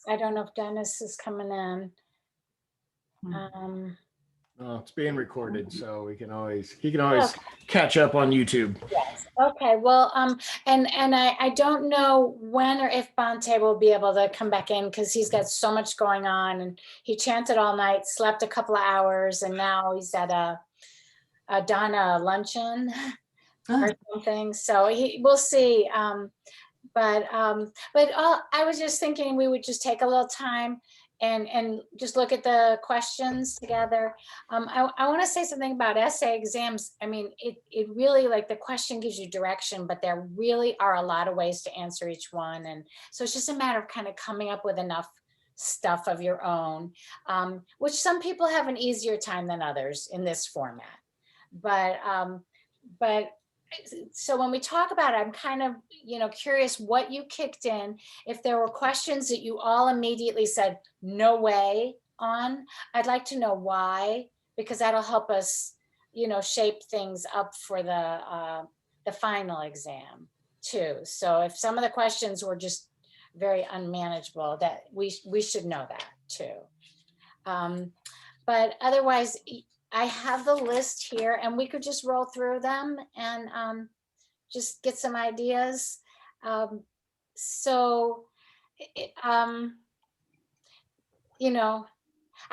I don't know if Dennis is coming in. Oh, it's being recorded, so he can always Okay. catch up on YouTube. Yes. Okay. Well, and I don't know when or if Bante will be able to come back in because he's got so much going on, and he chanted all night, slept a couple of hours, and now he's at a Donna luncheon or something. So we'll see. I was just thinking we would just take a little time and just look at the questions together. I want to say something about essay exams. I mean, it really, like, the question gives you direction, but there really are a lot of ways to answer each one. And so it's just a matter of kind of coming up with enough stuff of your own, which some people have an easier time than others in this format. But so when we talk about it, I'm kind of, curious what you kicked in. If there were questions that you all immediately said, no way on, I'd like to know why, because that'll help us, shape things up for the final exam too. So if some of the questions were just very unmanageable, that we should know that too. But otherwise, I have the list here and we could just roll through them and just get some ideas. I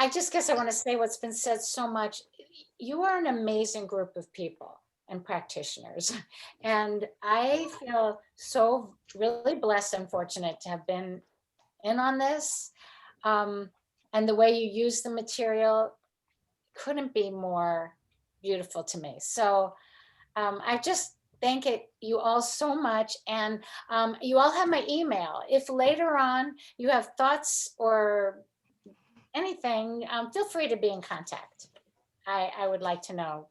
just guess I want to say what's been said so much. You are an amazing group of people and practitioners. And I feel so really blessed and fortunate to have been in on this. And the way you use the material couldn't be more beautiful to me. So I just thank you all so much. And you all have my email. If later on you have thoughts or anything, feel free to be in contact. I would like to know,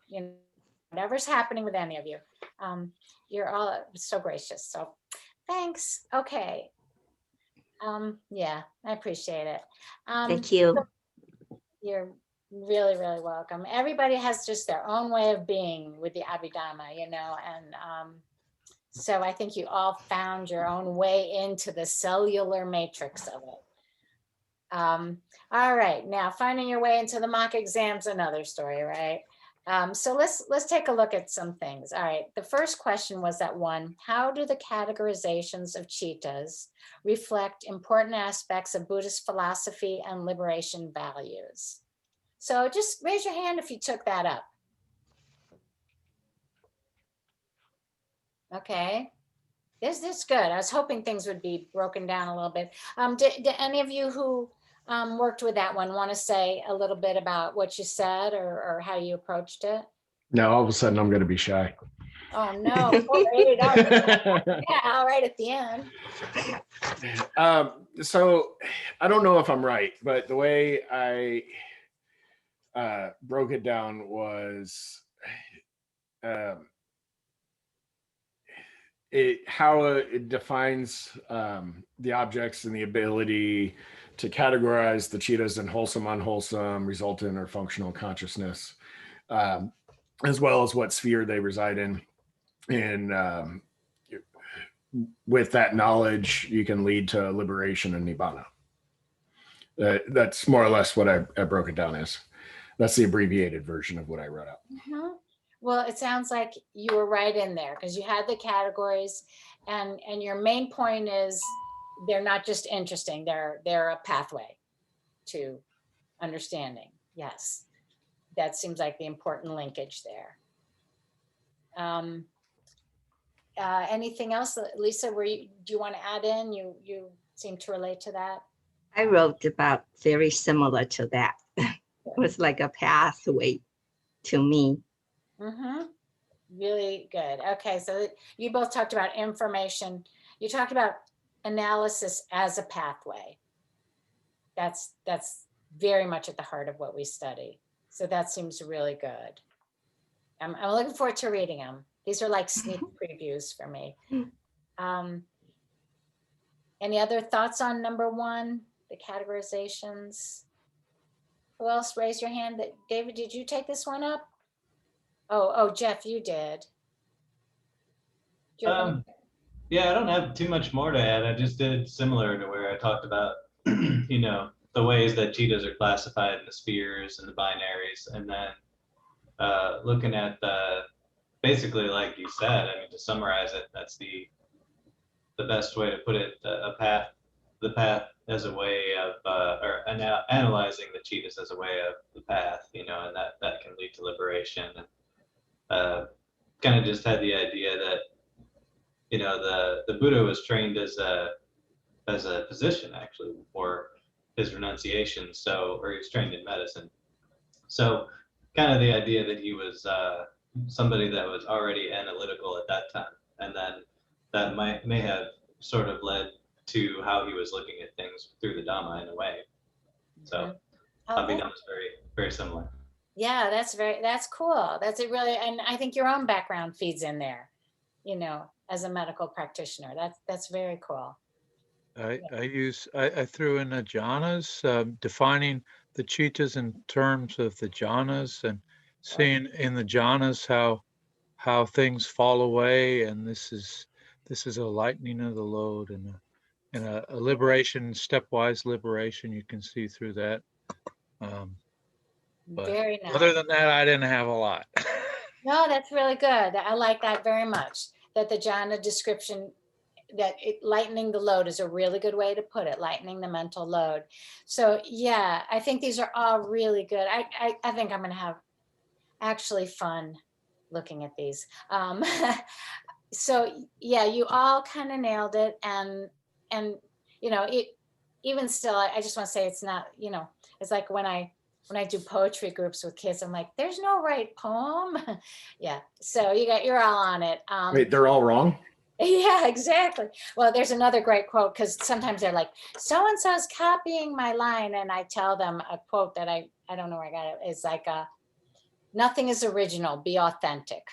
whatever's happening with any of you. You're all so gracious. So thanks. Okay. Yeah, I appreciate it. Thank you. You're really, really welcome. Everybody has just their own way of being with the Abhidhamma, and so I think you all found your own way into the cellular matrix of it. All right, now finding your way into the mock exam's another story, right? So let's take a look at some things. All right, the first question was that one: how do the categorizations of citas reflect important aspects of Buddhist philosophy and liberation values? So just raise your hand if you took that up. Okay, this is good. I was hoping things would be broken down a little bit. Did any of you who worked with that one want to say a little bit about what you said or how you approached it? No, all of a sudden I'm going to be shy. Oh no! Great. Yeah, all right at the end. So I don't know if I'm right, but the way I broke it down was how it defines the objects and the ability to categorize the citas in wholesome, unwholesome, resultant, or functional consciousness, as well as what sphere they reside in. And with that knowledge, you can lead to liberation and nibbana. That's more or less what I broke it down as. That's the abbreviated version of what I wrote out. Mm-hmm. Well, it sounds like you were right in there because you had the categories, and your main point is they're not just interesting, they're a pathway to understanding. Yes, that seems like the important linkage there. Anything else, Lisa? Do you want to add in? You seem to relate to that. I wrote about very similar to that. It was like a pathway to me. Mm-hmm. Really good. Okay, so you both talked about information. You talked about analysis as a pathway. That's very much at the heart of what we study. So that seems really good. I'm looking forward to reading them. These are like sneak previews for me. Any other thoughts on number one, the categorizations? Who else raised your hand? David, did you take this one up? Oh, Jeff, you did. Yeah, I don't have too much more to add. I just did similar to where I talked about you know, the ways that cheetahs are classified in the spheres and the binaries, and then looking at basically, like you said, I mean, to summarize it, that's the best way to put it, the path as a way of, analyzing the cheetahs as a way of the path, you know, and that can lead to liberation. And kind of just had the idea that, you know, the Buddha was trained as a physician actually before his renunciation. So, or he was trained in medicine. So kind of the idea that he was somebody that was already analytical at that time. And then that may have sort of led to how he was looking at things through the Dhamma in a way. So Abhidhamma is very, very similar. Yeah, that's cool. That's it really, and I think your own background feeds in there, you know, as a medical practitioner. That's very cool. I threw in the jhanas, defining the cheetahs in terms of the jhanas and seeing in the jhanas how things fall away, and this is a lightening of the load and a liberation, stepwise liberation. You can see through that. But Very nice. other than that, I didn't have a lot. No, that's really good. I like that very much. That the jhana description, that lightening the load is a really good way to put it, lightening the mental load. So yeah, I think these are all really good. I think I'm gonna have actually fun looking at these. So yeah, you all kind of nailed it. And you know, even still, I just want to say it's not, you know, it's like when I do poetry groups with kids, I'm like, there's no right poem. Yeah, so you're all on it. Wait, they're all wrong? Yeah, exactly. Well, there's another great quote, because sometimes they're like, so-and-so's copying my line, and I tell them a quote that I don't know where I got it. It's like, nothing is original, be authentic.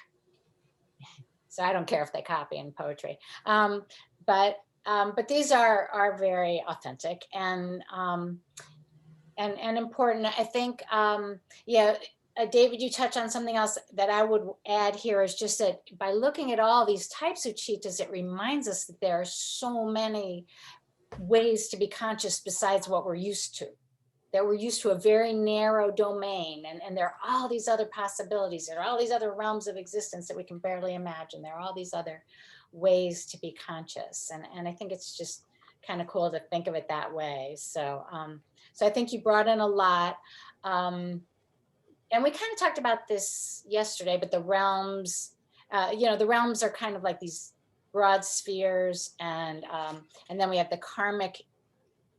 So I don't care if they copy in poetry. But these are very authentic and important. I think, yeah, David, you touched on something else that I would add here, is just that by looking at all these types of cheetahs, it reminds us that there are so many ways to be conscious besides what we're used to, that we're used to a very narrow domain, and there are all these other possibilities. There are all these other realms of existence that we can barely imagine. There are all these other ways to be conscious. And I think it's just kind of cool to think of it that way. So, so I think you brought in a lot. And we kind of talked about this yesterday, but the realms, you know, the realms are kind of like these broad spheres, and then we have the karmic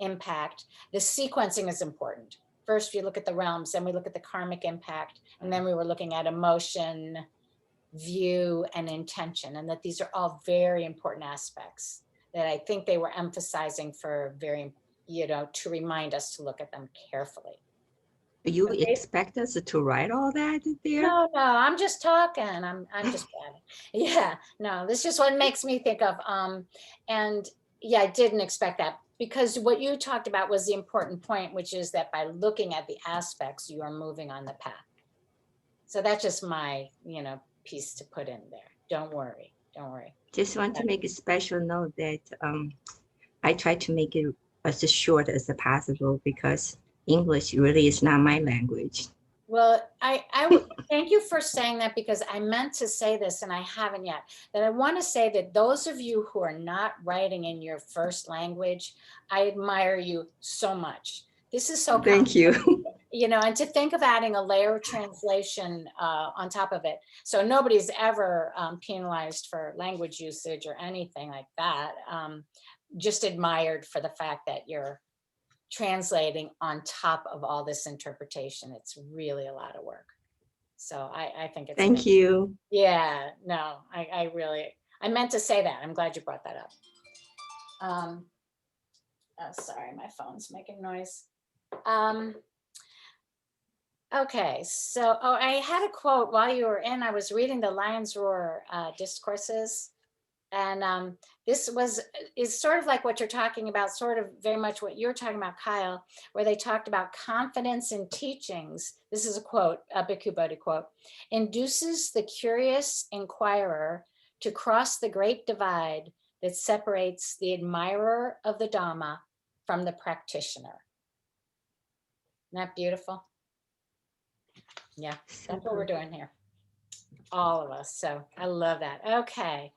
impact. The sequencing is important. First, we look at the realms, then we look at the karmic impact, and then we were looking at emotion, view, and intention, and that these are all very important aspects that I think they were emphasizing for very, you know, to remind us to look at them carefully. You expect us to write all that there? No, I'm just talking. I'm just chatting. Yeah, no, this is just what makes me think of. And yeah, I didn't expect that, because what you talked about was the important point, which is that by looking at the aspects, you are moving on the path. So that's just my, you know, piece to put in there. Don't worry. Just want to make a special note that I try to make it as short as possible, because English really is not my language. Well, I would thank you for saying that, because I meant to say this and I haven't yet, that I want to say that those of you who are not writing in your first language, I admire you so much. This is so Thank you. You know, and to think of adding a layer of translation on top of it. So nobody's ever penalized for language usage or anything like that. Just admired for the fact that you're translating on top of all this interpretation. It's really a lot of work. So I think it's Thank amazing. you. Yeah, no, I really, I meant to say that. I'm glad you brought that up. Oh, sorry, my phone's making noise. Okay, so I had a quote while you were in. I was reading the Lion's Roar discourses. And this is sort of like what you're talking about, sort of very much what you're talking about, Kyle, where they talked about confidence in teachings. This is a quote, a Bhikkhu Bodhi quote, induces the curious inquirer to cross the great divide that separates the admirer of the Dhamma from the practitioner. Isn't that beautiful? Yeah, that's what we're doing here. All of us. So I love that. Okay.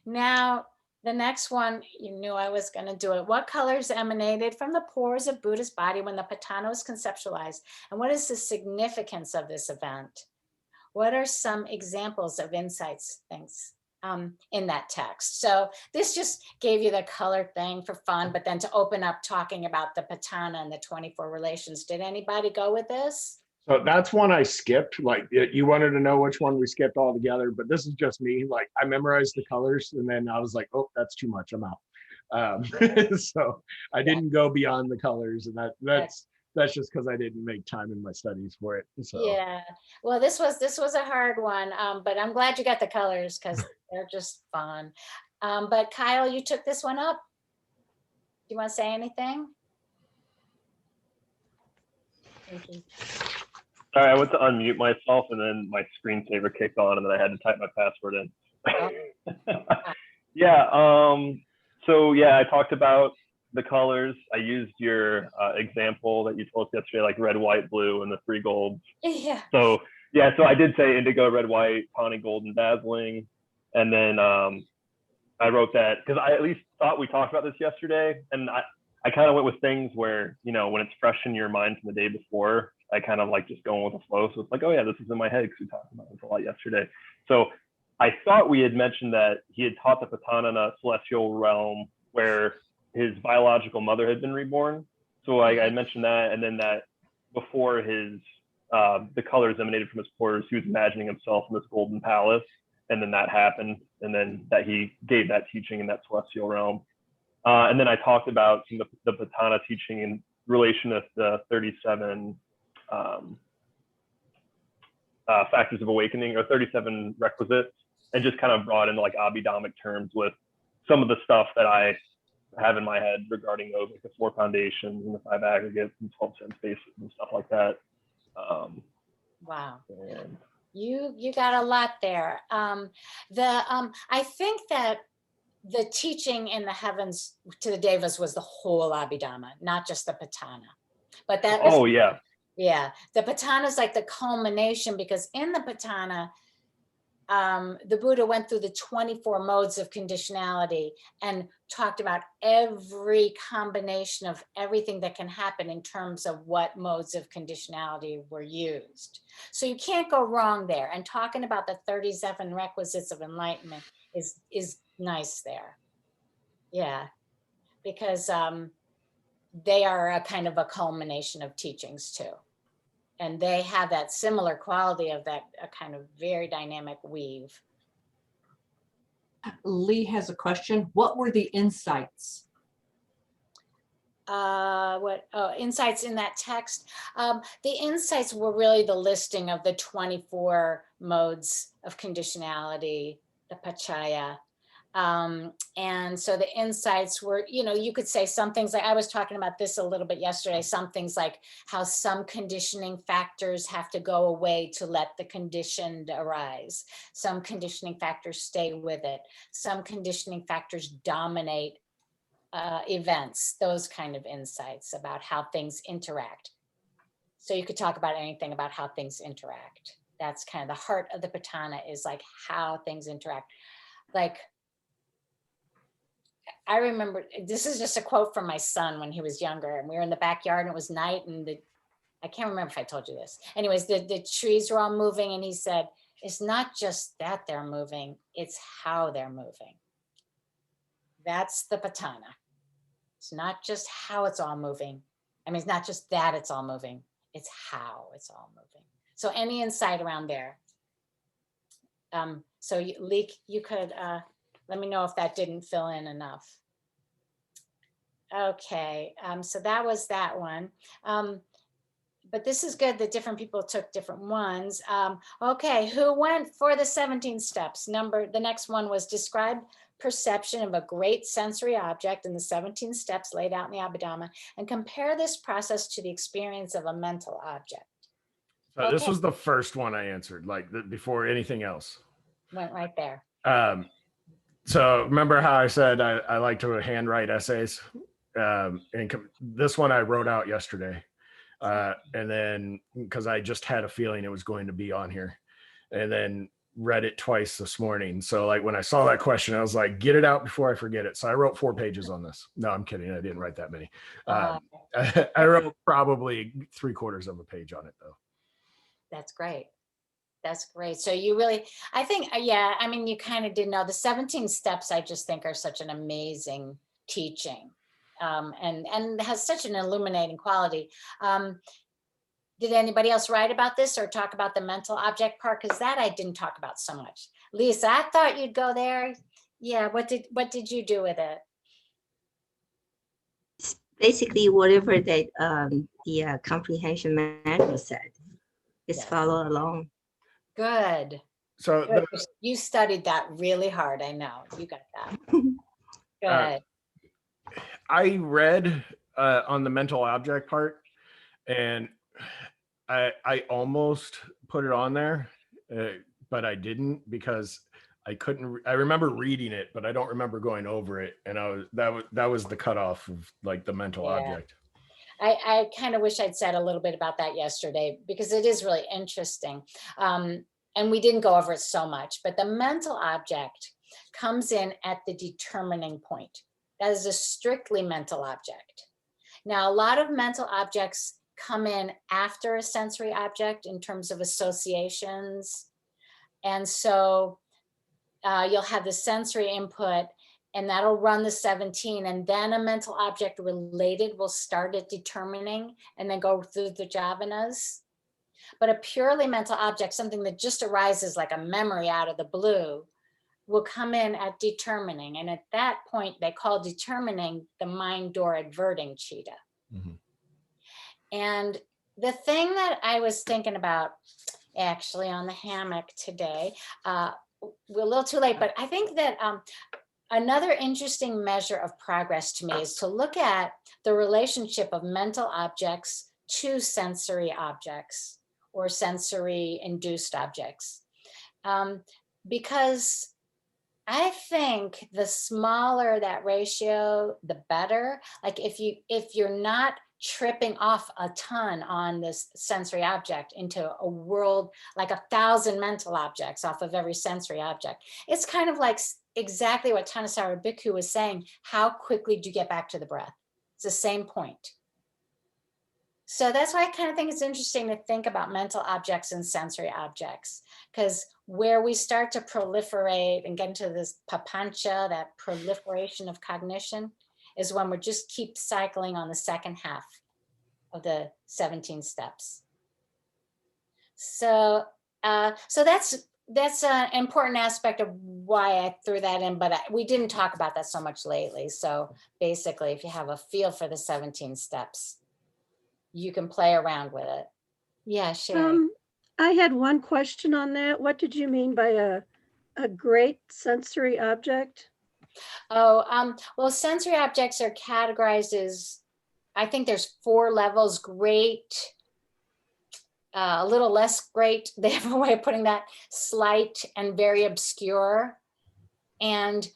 Now, the next one, you knew I was going to do it. What colors emanated from the pores of Buddha's body when the Patana was conceptualized? And what is the significance of this event? What are some examples of insights, things in that text? So this just gave you the color thing for fun, but then to open up talking about the Patana and the 24 relations. Did anybody go with this? So that's one I skipped. Like you wanted to know which one we skipped altogether, but this is just me. Like I memorized the colors and then I was like, oh, that's too much. I'm out. So I didn't go beyond the colors, and that's just because I didn't make time in my studies for it. So Yeah. Well, this was a hard one, but I'm glad you got the colors because they're just fun. But Kyle, you took this one up. Do you want to say anything? Thank you. Sorry, I went to unmute myself and then my screensaver kicked on and then I had to type my password in. Yeah, so yeah, I talked about the colors. I used your example that you told us yesterday, like red, white, blue, and the 3 golds. Yeah. So yeah, so I did say indigo, red, white, tawny, gold, and dazzling. And then I wrote that because I at least thought we talked about this yesterday. And I kind of went with things where, you know, when it's fresh in your mind from the day before, I kind of like just going with the flow. So it's like, oh yeah, this is in my head because we talked about this a lot yesterday. So I thought we had mentioned that he had taught the Patana in a celestial realm where his biological mother had been reborn. So I mentioned that, and then that before his the colors emanated from his pores, he was imagining himself in this golden palace, and then that happened, and then that he gave that teaching in that celestial realm. And then I talked about the Patana teaching in relation to the 37 factors of awakening, or 37 requisites, and just kind of brought into like Abhidhammic terms with some of the stuff that I have in my head regarding those, like the 4 foundations and the 5 aggregates and 12 sense bases and stuff like that. Wow. And You got a lot there. I think that the teaching in the heavens to the Devas was the whole Abhidhamma, not just the Patana. But that was, oh yeah, yeah, the Patana is like the culmination, because in the Patana, the Buddha went through the 24 modes of conditionality and talked about every combination of everything that can happen in terms of what modes of conditionality were used. So you can't go wrong there. And talking about the 37 requisites of enlightenment is nice there. Yeah, because they are a kind of a culmination of teachings too. And they have that similar quality of that a kind of very dynamic weave. Lee has a question. What were the insights? Insights in that text? The insights were really the listing of the 24 modes of conditionality, the Pachaya. And so the insights were, you know, you could say some things like, I was talking about this a little bit yesterday, some things like how some conditioning factors have to go away to let the conditioned arise. Some conditioning factors stay with it. Some conditioning factors dominate events, those kind of insights about how things interact. So you could talk about anything about how things interact. That's kind of the heart of the Patana, is like how things interact. Like, I remember, this is just a quote from my son when he was younger, and we were in the backyard and it was night, and I can't remember if I told you this. Anyways, the trees were all moving, and he said, it's not just that they're moving, it's how they're moving. That's the Patana. It's not just how it's all moving. I mean, it's not just that it's all moving, it's how it's all moving. So any insight around there? So Lee, you could, let me know if that didn't fill in enough. Okay, so that was that one. But this is good that different people took different ones. Okay, who went for the 17 steps? The next one was describe perception of a great sensory object in the 17 steps laid out in the Abhidhamma, and compare this process to the experience of a mental object. So this was the first one I answered, like before anything else. Went right there. So remember how I said I like to handwrite essays? This one I wrote out yesterday. And then because I just had a feeling it was going to be on here, and then read it twice this morning. So like when I saw that question, I was like, get it out before I forget it. So I wrote 4 pages on this. No, I'm kidding. I didn't write that many. I wrote probably 3/4 of a page on it though. That's great. That's great. So you really, I think, yeah, I mean, you kind of did know the 17 steps, I just think are such an amazing teaching, and has such an illuminating quality. Did anybody else write about this or talk about the mental object part? Because that I didn't talk about so much. Lisa, I thought you'd go there. Yeah, what did you do with it? Basically, whatever that the comprehension manual said, just Yes. follow along. Good. So Good. You studied that really hard. I know you got that. Good. I read on the mental object part, and I almost put it on there, but I didn't because I couldn't. I remember reading it, but I don't remember going over it, and that was the cutoff of like the mental object. I kind of wish I'd said a little bit about that yesterday because it is really interesting. And we didn't go over it so much, but the mental object comes in at the determining point. That is a strictly mental object. Now, a lot of mental objects come in after a sensory object in terms of associations. And so you'll have the sensory input, and that'll run the 17, and then a mental object related will start at determining and then go through the jhavanas. But a purely mental object, something that just arises like a memory out of the blue, will come in at determining. And at that point, they call determining the mind door adverting cheetah. Mm-hmm. And the thing that I was thinking about actually on the hammock today, we're a little too late, but I think that another interesting measure of progress to me is to look at the relationship of mental objects to sensory objects or sensory induced objects. Because I think the smaller that ratio, the better. Like if you're not tripping off a ton on this sensory object into a world, like 1,000 mental objects off of every sensory object, it's kind of like exactly what Thanissaro Bhikkhu was saying. How quickly do you get back to the breath? It's the same point. So that's why I kind of think it's interesting to think about mental objects and sensory objects, because where we start to proliferate and get into this papancha, that proliferation of cognition, is when we just keep cycling on the second half of the 17 steps. So, so that's an important aspect of why I threw that in, but we didn't talk about that so much lately. So basically, if you have a feel for the 17 steps, you can play around with it. Yeah, Sherry. I had one question on that. What did you mean by a great sensory object? Oh, well, sensory objects are categorized as, I think there's 4 levels: great, a little less great, they have a way of putting that, slight, and very obscure. And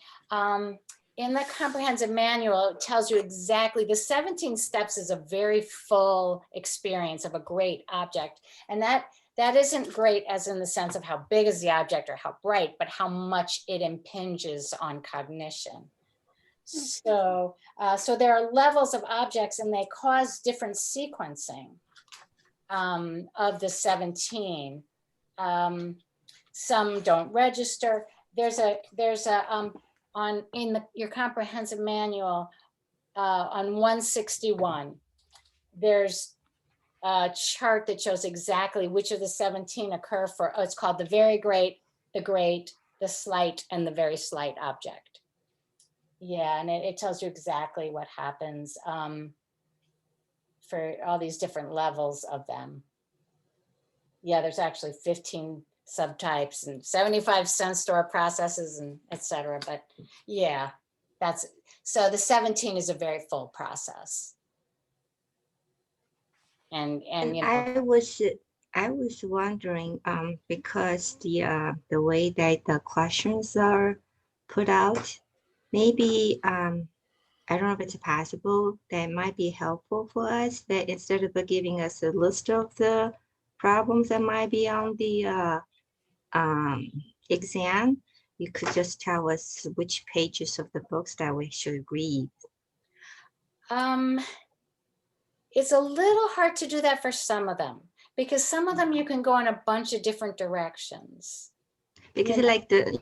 in the comprehensive manual, it tells you exactly, the 17 steps is a very full experience of a great object. And that isn't great as in the sense of how big is the object or how bright, but how much it impinges on cognition. So, so there are levels of objects, and they cause different sequencing of the 17. Some don't register. There's a your comprehensive manual on 161. There's a chart that shows exactly which of the 17 occur for, it's called the very great, the slight, and the very slight object. Yeah, and it tells you exactly what happens for all these different levels of them. Yeah, there's actually 15 subtypes and 75 sense store processes and etc. But yeah, so the 17 is a very full process. And you know, I was wondering because the way that the questions are put out, maybe I don't know if it's possible that might be helpful for us, that instead of giving us a list of the problems that might be on the exam, you could just tell us which pages of the books that we should read. It's a little hard to do that for some of them, because some of them you can go in a bunch of different directions. Because Yeah. like the,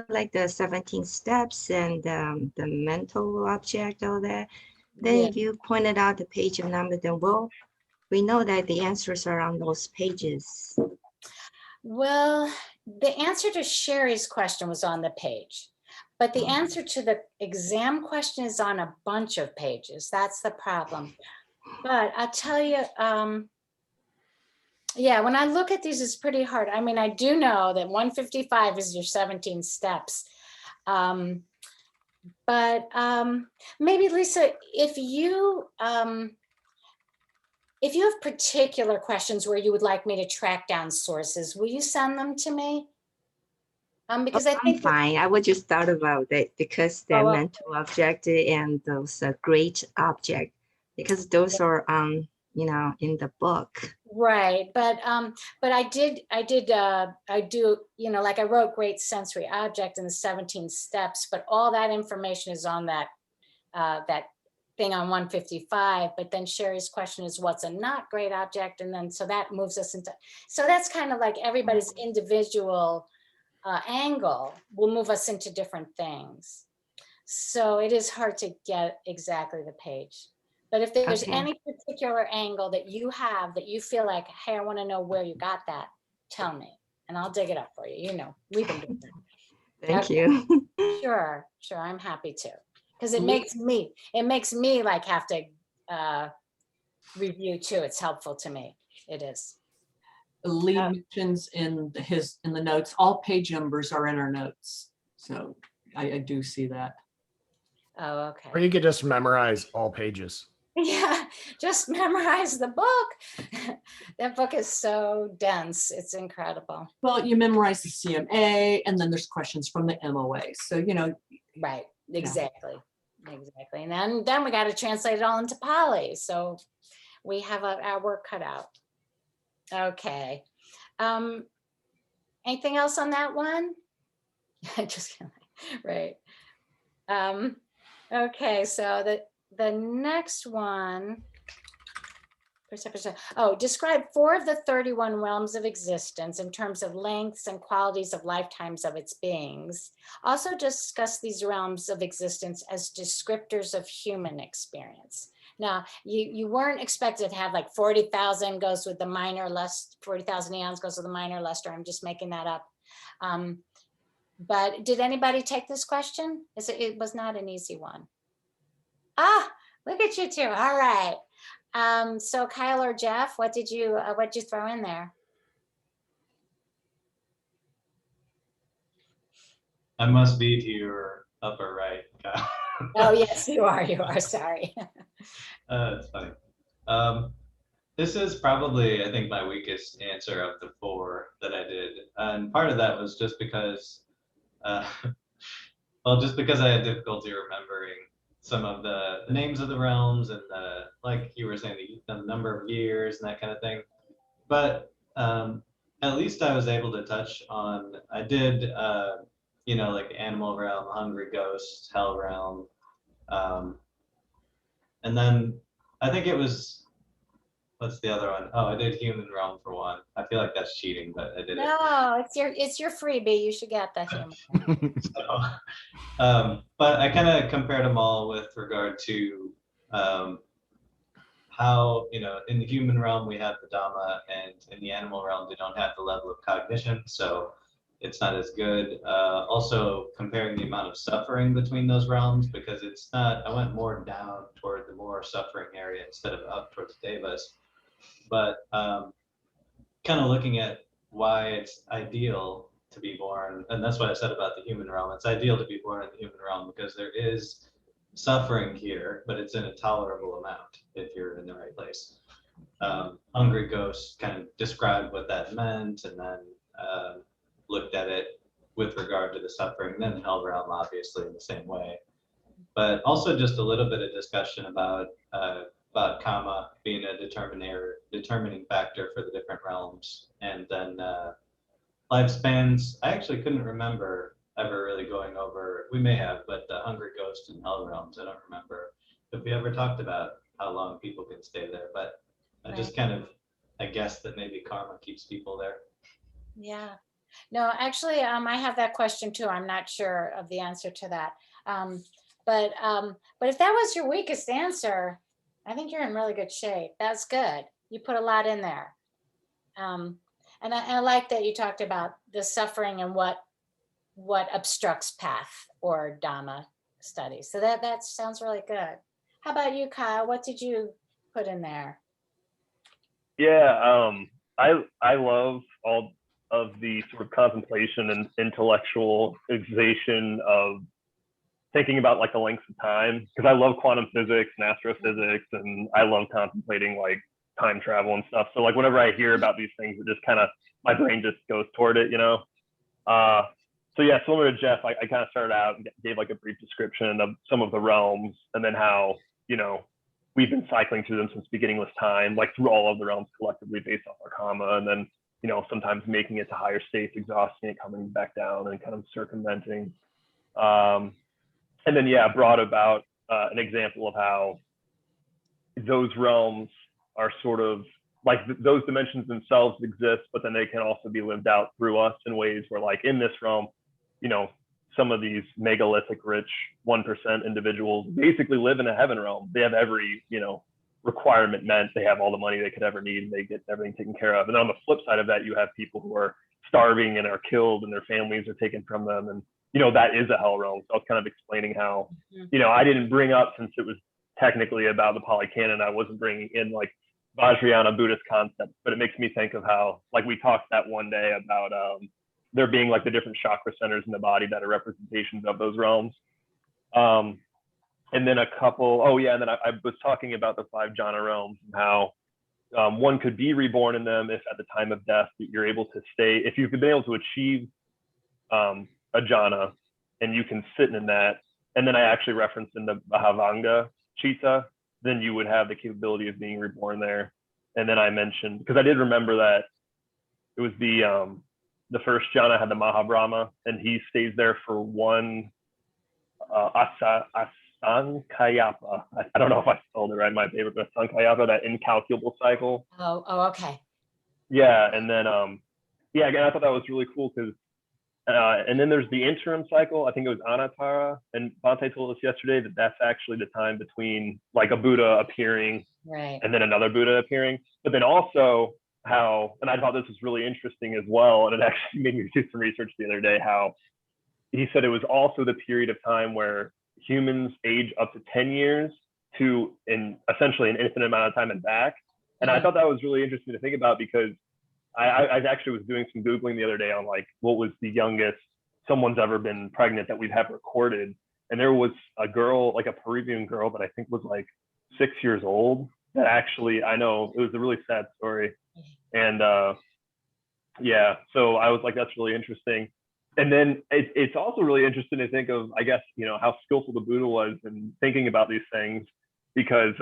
like the 17 steps and the mental object, all that, then Yeah. if you pointed out the page of number, then we know that the answers are on those pages. Well, the answer to Sherry's question was on the page, but the answer to the exam question is on a bunch of pages. That's the problem. But I'll tell you, yeah, when I look at these, it's pretty hard. I mean, I do know that 155 is your 17 steps. But maybe Lisa, if you have particular questions where you would like me to track down sources, will you send them to me? Because I I'm think that- fine. I would just thought about that because the Oh, well. mental object and those great object, because those are you know, in the book. right, but I do, you know, like I wrote great sensory object in the 17 steps, but all that information is on that that thing on 155. But then Sherry's question is what's a not great object, and then so that moves us into, so that's kind of like everybody's individual angle will move us into different things. So it is hard to get exactly the page. But if there's Okay. any particular angle that you have that you feel like, hey, I want to know where you got that, tell me and I'll dig it up for you. You know, we've been doing that. Thank Okay. you. Sure, I'm happy to. Because it makes me like have to review too. It's helpful to me. It is. Lee mentions in the notes, all page numbers are in our notes. So I do see that. Oh, okay. Or you could just memorize all pages. Yeah, just memorize the book. That book is so dense. It's incredible. Well, you memorize the CMA and then there's questions from the MOA. So, you know. Right, exactly. Exactly. And then we got to translate it all into Pali. So we have our work cut out. Okay. Anything else on that one? Just kidding. Right. Okay, so the next one, describe 4 of the 31 realms of existence in terms of lengths and qualities of lifetimes of its beings. Also discuss these realms of existence as descriptors of human experience. Now, you weren't expected to have like 40,000 goes with the minor less, 40,000 eons goes with the minor luster. I'm just making that up. But did anybody take this question? It was not an easy one. Ah, look at you two. All right. So Kyle or Jeff, what did you throw in there? I must be to your upper right. Oh, yes, you are. Sorry. It's funny. This is probably, I think, my weakest answer of the 4 that I did. And part of that was just because, just because I had difficulty remembering some of the names of the realms and the, like you were saying, the number of years and that kind of thing. But at least I was able to touch on, I did, you know, like animal realm, hungry ghost, hell realm. And then I think it was, what's the other one? Oh, I did human realm for one. I feel like that's cheating, but I did it. No, it's your freebie. You should get the human. So, but I kind of compared them all with regard to how, you know, in the human realm we have the Dhamma, and in the animal realm they don't have the level of cognition, so it's not as good. Also comparing the amount of suffering between those realms, because it's not, I went more down toward the more suffering area instead of up towards devas. But kind of looking at why it's ideal to be born, and that's what I said about the human realm. It's ideal to be born in the human realm because there is suffering here, but it's in a tolerable amount if you're in the right place. Hungry Ghost kind of described what that meant, and then looked at it with regard to the suffering. Then Hell Realm, obviously, in the same way. but also just a little bit of discussion about karma being a determining factor for the different realms. And then lifespans, I actually couldn't remember ever really going over, we may have, but the hungry ghost and hell realms, I don't remember if we ever talked about how long people can stay there, but I just kind of, I guess that maybe karma keeps people there. Yeah. No, actually, I have that question too. I'm not sure of the answer to that. But if that was your weakest answer, I think you're in really good shape. That's good. You put a lot in there. And I like that you talked about the suffering and what obstructs path or Dhamma studies. So that sounds really good. How about you, Kyle? What did you put in there? Yeah, I love all of the sort of contemplation and intellectualization of thinking about like the lengths of time, because I love quantum physics and astrophysics, and I love contemplating like time travel and stuff. So like whenever I hear about these things, it just kind of, my brain just goes toward it, you know? So yeah, similar to Jeff, I kind of started out and gave like a brief description of some of the realms, and then how, you know, we've been cycling through them since beginningless time, like through all of the realms collectively based off our karma, and then, you know, sometimes making it to higher states, exhausting it, coming back down and kind of circumventing. And then, yeah, brought about an example of how those realms are sort of like those dimensions themselves exist, but then they can also be lived out through us in ways where, like in this realm, you know, some of these megalithic rich 1% individuals basically live in a heaven realm. They have every, you know, requirement met. They have all the money they could ever need, and they get everything taken care of. And on the flip side of that, you have people who are starving and are killed and their families are taken from them. And, you know, that is a hell realm. So I was kind of explaining how, you know, I didn't bring up, since it was technically about the Pali Canon, I wasn't bringing in like Vajrayana Buddhist concepts, but it makes me think of how, like we talked that one day about there being like the different chakra centers in the body that are representations of those realms. And then a couple, and then I was talking about the 5 jhana realms and how one could be reborn in them if at the time of death you're able to stay, if you've been able to achieve a jhana and you can sit in that. And then I actually referenced in the Bhavanga Chitta, then you would have the capability of being reborn there. And then I mentioned, because I did remember that it was the first jhana had the Mahabrahma, and he stays there for one Asankayapa. I don't know if I spelled it right, my favorite, but Asankayapa, that incalculable cycle. Oh, okay. Yeah, and then again, I thought that was really cool because and then there's the interim cycle. I think it was Anattara, and Bhante told us yesterday that that's actually the time between like a Buddha appearing and then another Buddha appearing. But then also how, and I thought this was really interesting as well, and it actually made me do some research the other day, how he said it was also the period of time where humans age up to 10 years to essentially an infinite amount of time and back. And I thought that was really interesting to think about, because I actually was doing some Googling the other day on like what was the youngest someone's ever been pregnant that we've had recorded. And there was a girl, like a Peruvian girl that I think was like 6 years old, that actually, I know it was a really sad story. And so I was like, that's really interesting. And then it's also really interesting to think of, I guess, you know, how skillful the Buddha was in thinking about these things, because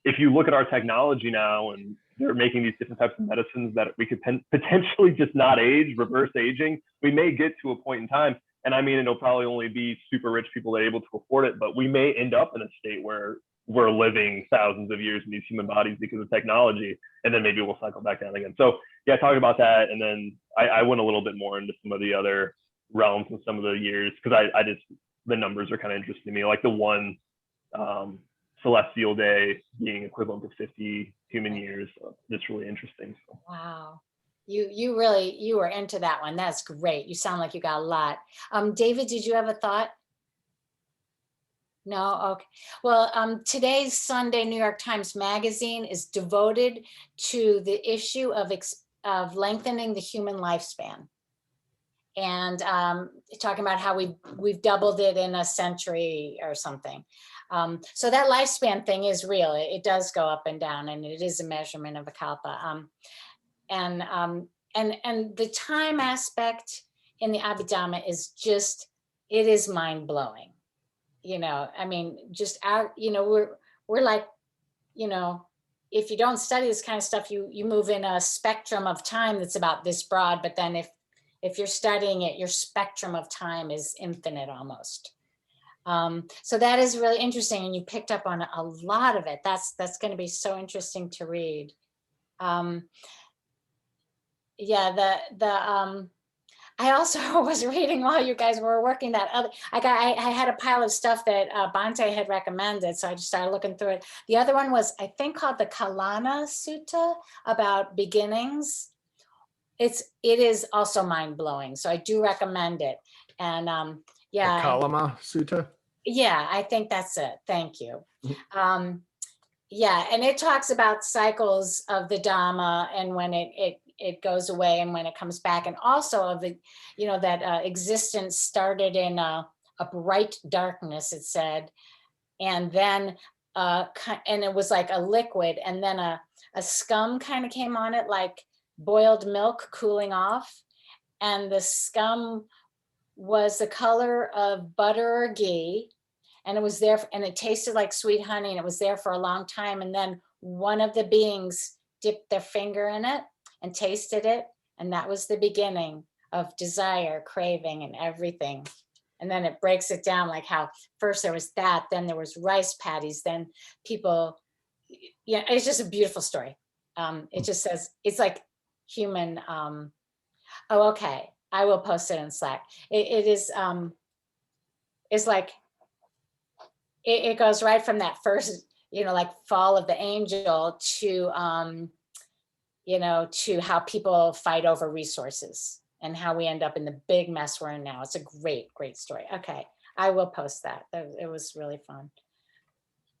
if you look at our technology now, and they're making these different types of medicines that we could potentially just not age, reverse aging, we may get to a point in time, and I mean, it'll probably only be super rich people that are able to afford it, but we may end up in a state where we're living thousands of years in these human bodies because of technology, and then maybe we'll cycle back down again. So yeah, talking about that, and then I went a little bit more into some of the other realms and some of the years, because I just, the numbers are kind of interesting to me, like the one celestial day being equivalent to 50 human years. So it's really interesting. So. Wow. You were into that one. That's great. You sound like you got a lot. David, did you have a thought? No? Okay. Well, today's Sunday New York Times Magazine is devoted to the issue of lengthening the human lifespan. And talking about how we've doubled it in a century or something. So that lifespan thing is real. It does go up and down, and it is a measurement of a kalpa. And the time aspect in the Abhidhamma is just, it is mind blowing. I mean, just out, we're like, if you don't study this kind of stuff, you move in a spectrum of time that's about this broad, but then if you're studying it, your spectrum of time is infinite almost. So that is really interesting, and you picked up on a lot of it. That's going to be so interesting to read. Yeah, I also was reading while you guys were working that other, I had a pile of stuff that Bhante had recommended, so I just started looking through it. The other one was, I think, called the Kalana Sutta, about beginnings. It is also mind-blowing, so I do recommend it. And yeah. The Kalama Sutta? Yeah, I think that's it. Thank you. Yeah, and it talks about cycles of the Dhamma, and when it goes away and when it comes back, and also of the, that existence started in a bright darkness, it said, and then and it was like a liquid, and then a scum kind of came on it, like boiled milk cooling off, and the scum was the color of butter or ghee, and it was there, and it tasted like sweet honey, and it was there for a long time. And then one of the beings dipped their finger in it and tasted it, and that was the beginning of desire, craving, and everything. And then it breaks it down, like how first there was that, then there was rice patties, then people, it's just a beautiful story. It just says, it's like human, oh, okay, I will post it in Slack. It is, it's like, it goes right from that first, like fall of the angel to, to how people fight over resources and how we end up in the big mess we're in now. It's a great, great story. Okay, I will post that. It was really fun.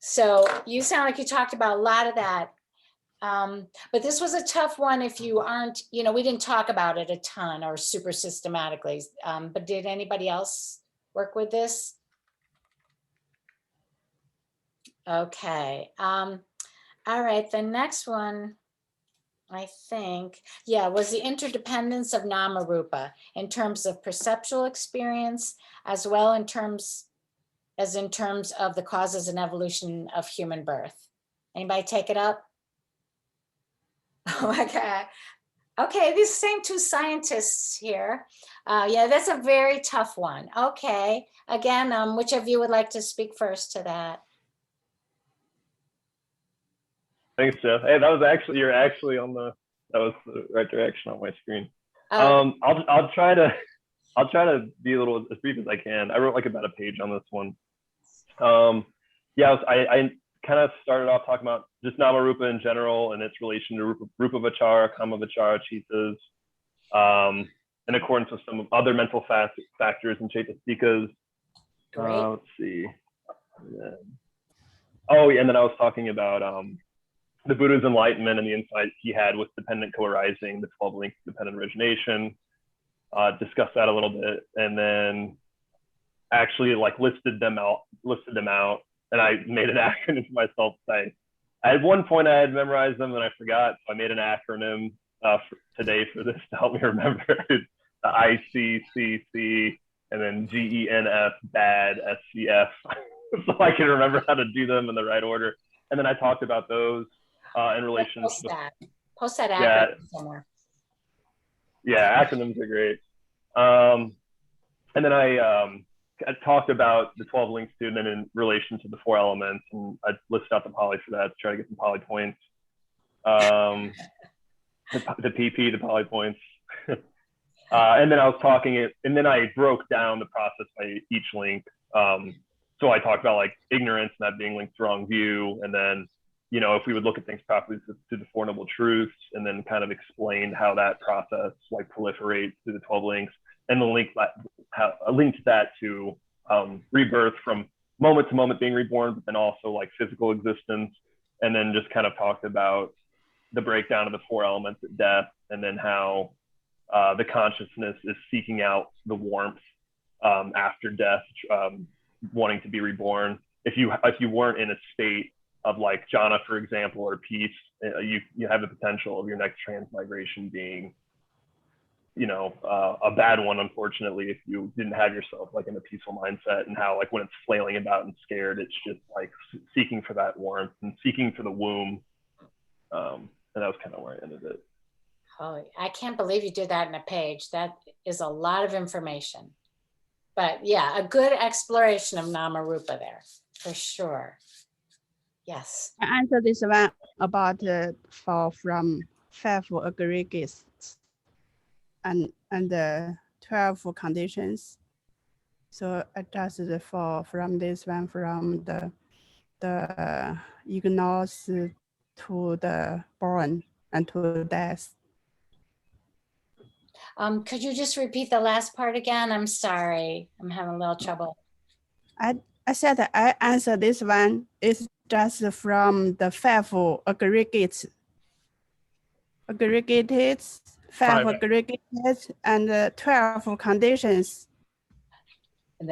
So you sound like you talked about a lot of that. But this was a tough one if you aren't, we didn't talk about it a ton or super systematically. But did anybody else work with this? Okay. All right. The next one, I think, was the interdependence of Nama Rupa in terms of perceptual experience, as well in terms of the causes and evolution of human birth. Anybody take it up? Oh my God. Okay, these same two scientists here. Yeah, that's a very tough one. Okay, again, which of you would like to speak first to that? Thanks, Jeff. Hey, you're actually on that was the right direction on my screen. Oh. I'll try to be a little as brief as I can. I wrote like about a page on this one. I kind of started off talking about just Nama Rupa in general and its relation to Rupa Vichara, Kama Vichara, Chitas, in accordance with some other mental factors and Chaitasikas. Let's see. And then I was talking about the Buddha's enlightenment and the insight he had with dependent co-arising, the 12 links of dependent origination. Discussed that a little bit, and then actually like listed them out, and I made an acronym for myself. At one point I had memorized them and I forgot, so I made an acronym today for this to help me remember. The ICCC and then GENF, BAD, SCF, so I can remember how to do them in the right order. And then I talked about those in relation to post that acronym somewhere. Yeah, acronyms are great. And then I talked about the 12 links too, and then in relation to the 4 elements, and I listed out the poly for that to try to get some poly points. The PP, the poly points. And then I was talking and then I broke down the process by each link. So I talked about like ignorance and that being linked to wrong view, and then if we would look at things properly through the 4 Noble Truths, and then kind of explain how that process like proliferates through the 12 links, and then linked that to rebirth from moment to moment being reborn, but then also like physical existence, and then just kind of talked about the breakdown of the 4 elements at death, and then how the consciousness is seeking out the warmth after death, wanting to be reborn. If you weren't in a state of like jhana, for example, or peace, you have the potential of your next transmigration being a bad one, unfortunately, if you didn't have yourself like in a peaceful mindset, and how like when it's flailing about and scared, it's just like seeking for that warmth and seeking for the womb. And that was kind of where I ended it. Oh, I can't believe you did that in a page. That is a lot of information. But yeah, a good exploration of Namarupa there, for sure. Yes. I answer this one about from 5 aggregates and 12 conditions. So I just from this one, from the ignorance to the born and to death. Could you just repeat the last part again? I'm sorry, I'm having a little trouble. I said that I answer this one is just from the 5 aggregates, 5 aggregates and 12 conditions. And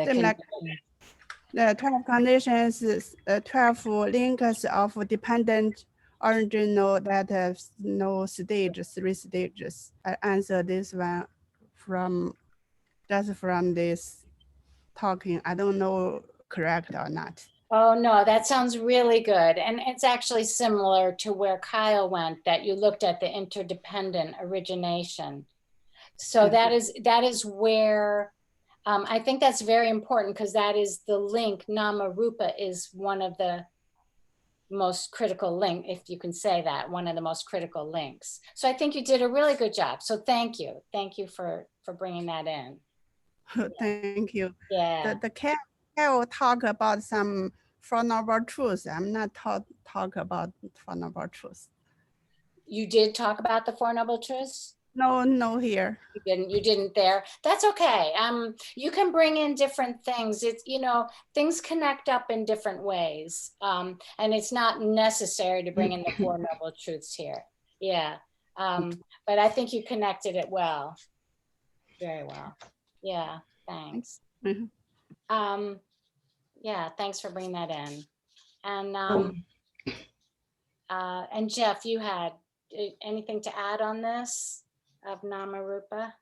The 12 conditions, 12 links of dependent original that have no stage, 3 stages. I answer this one just from this talking. I don't know correct or not. Oh no, that sounds really good. And it's actually similar to where Kyle went, that you looked at the interdependent origination. So that is where, I think that's very important, because that is the link. Namarupa is one of the most critical link, if you can say that, one of the most critical links. So I think you did a really good job. So thank you. Thank you for bringing that in. Thank you. Yeah. The cat will talk about some Four Noble Truths. I'm not talk about Four Noble Truths. You did talk about the Four Noble Truths? No here. You didn't there. That's okay. You can bring in different things. It's, things connect up in different ways. And it's not necessary to bring in the Four Noble Truths here. Yeah. But I think you connected it well. Very well. Yeah, thanks. Yeah, thanks for bringing that in. And Jeff, you had anything to add on this of Namarupa?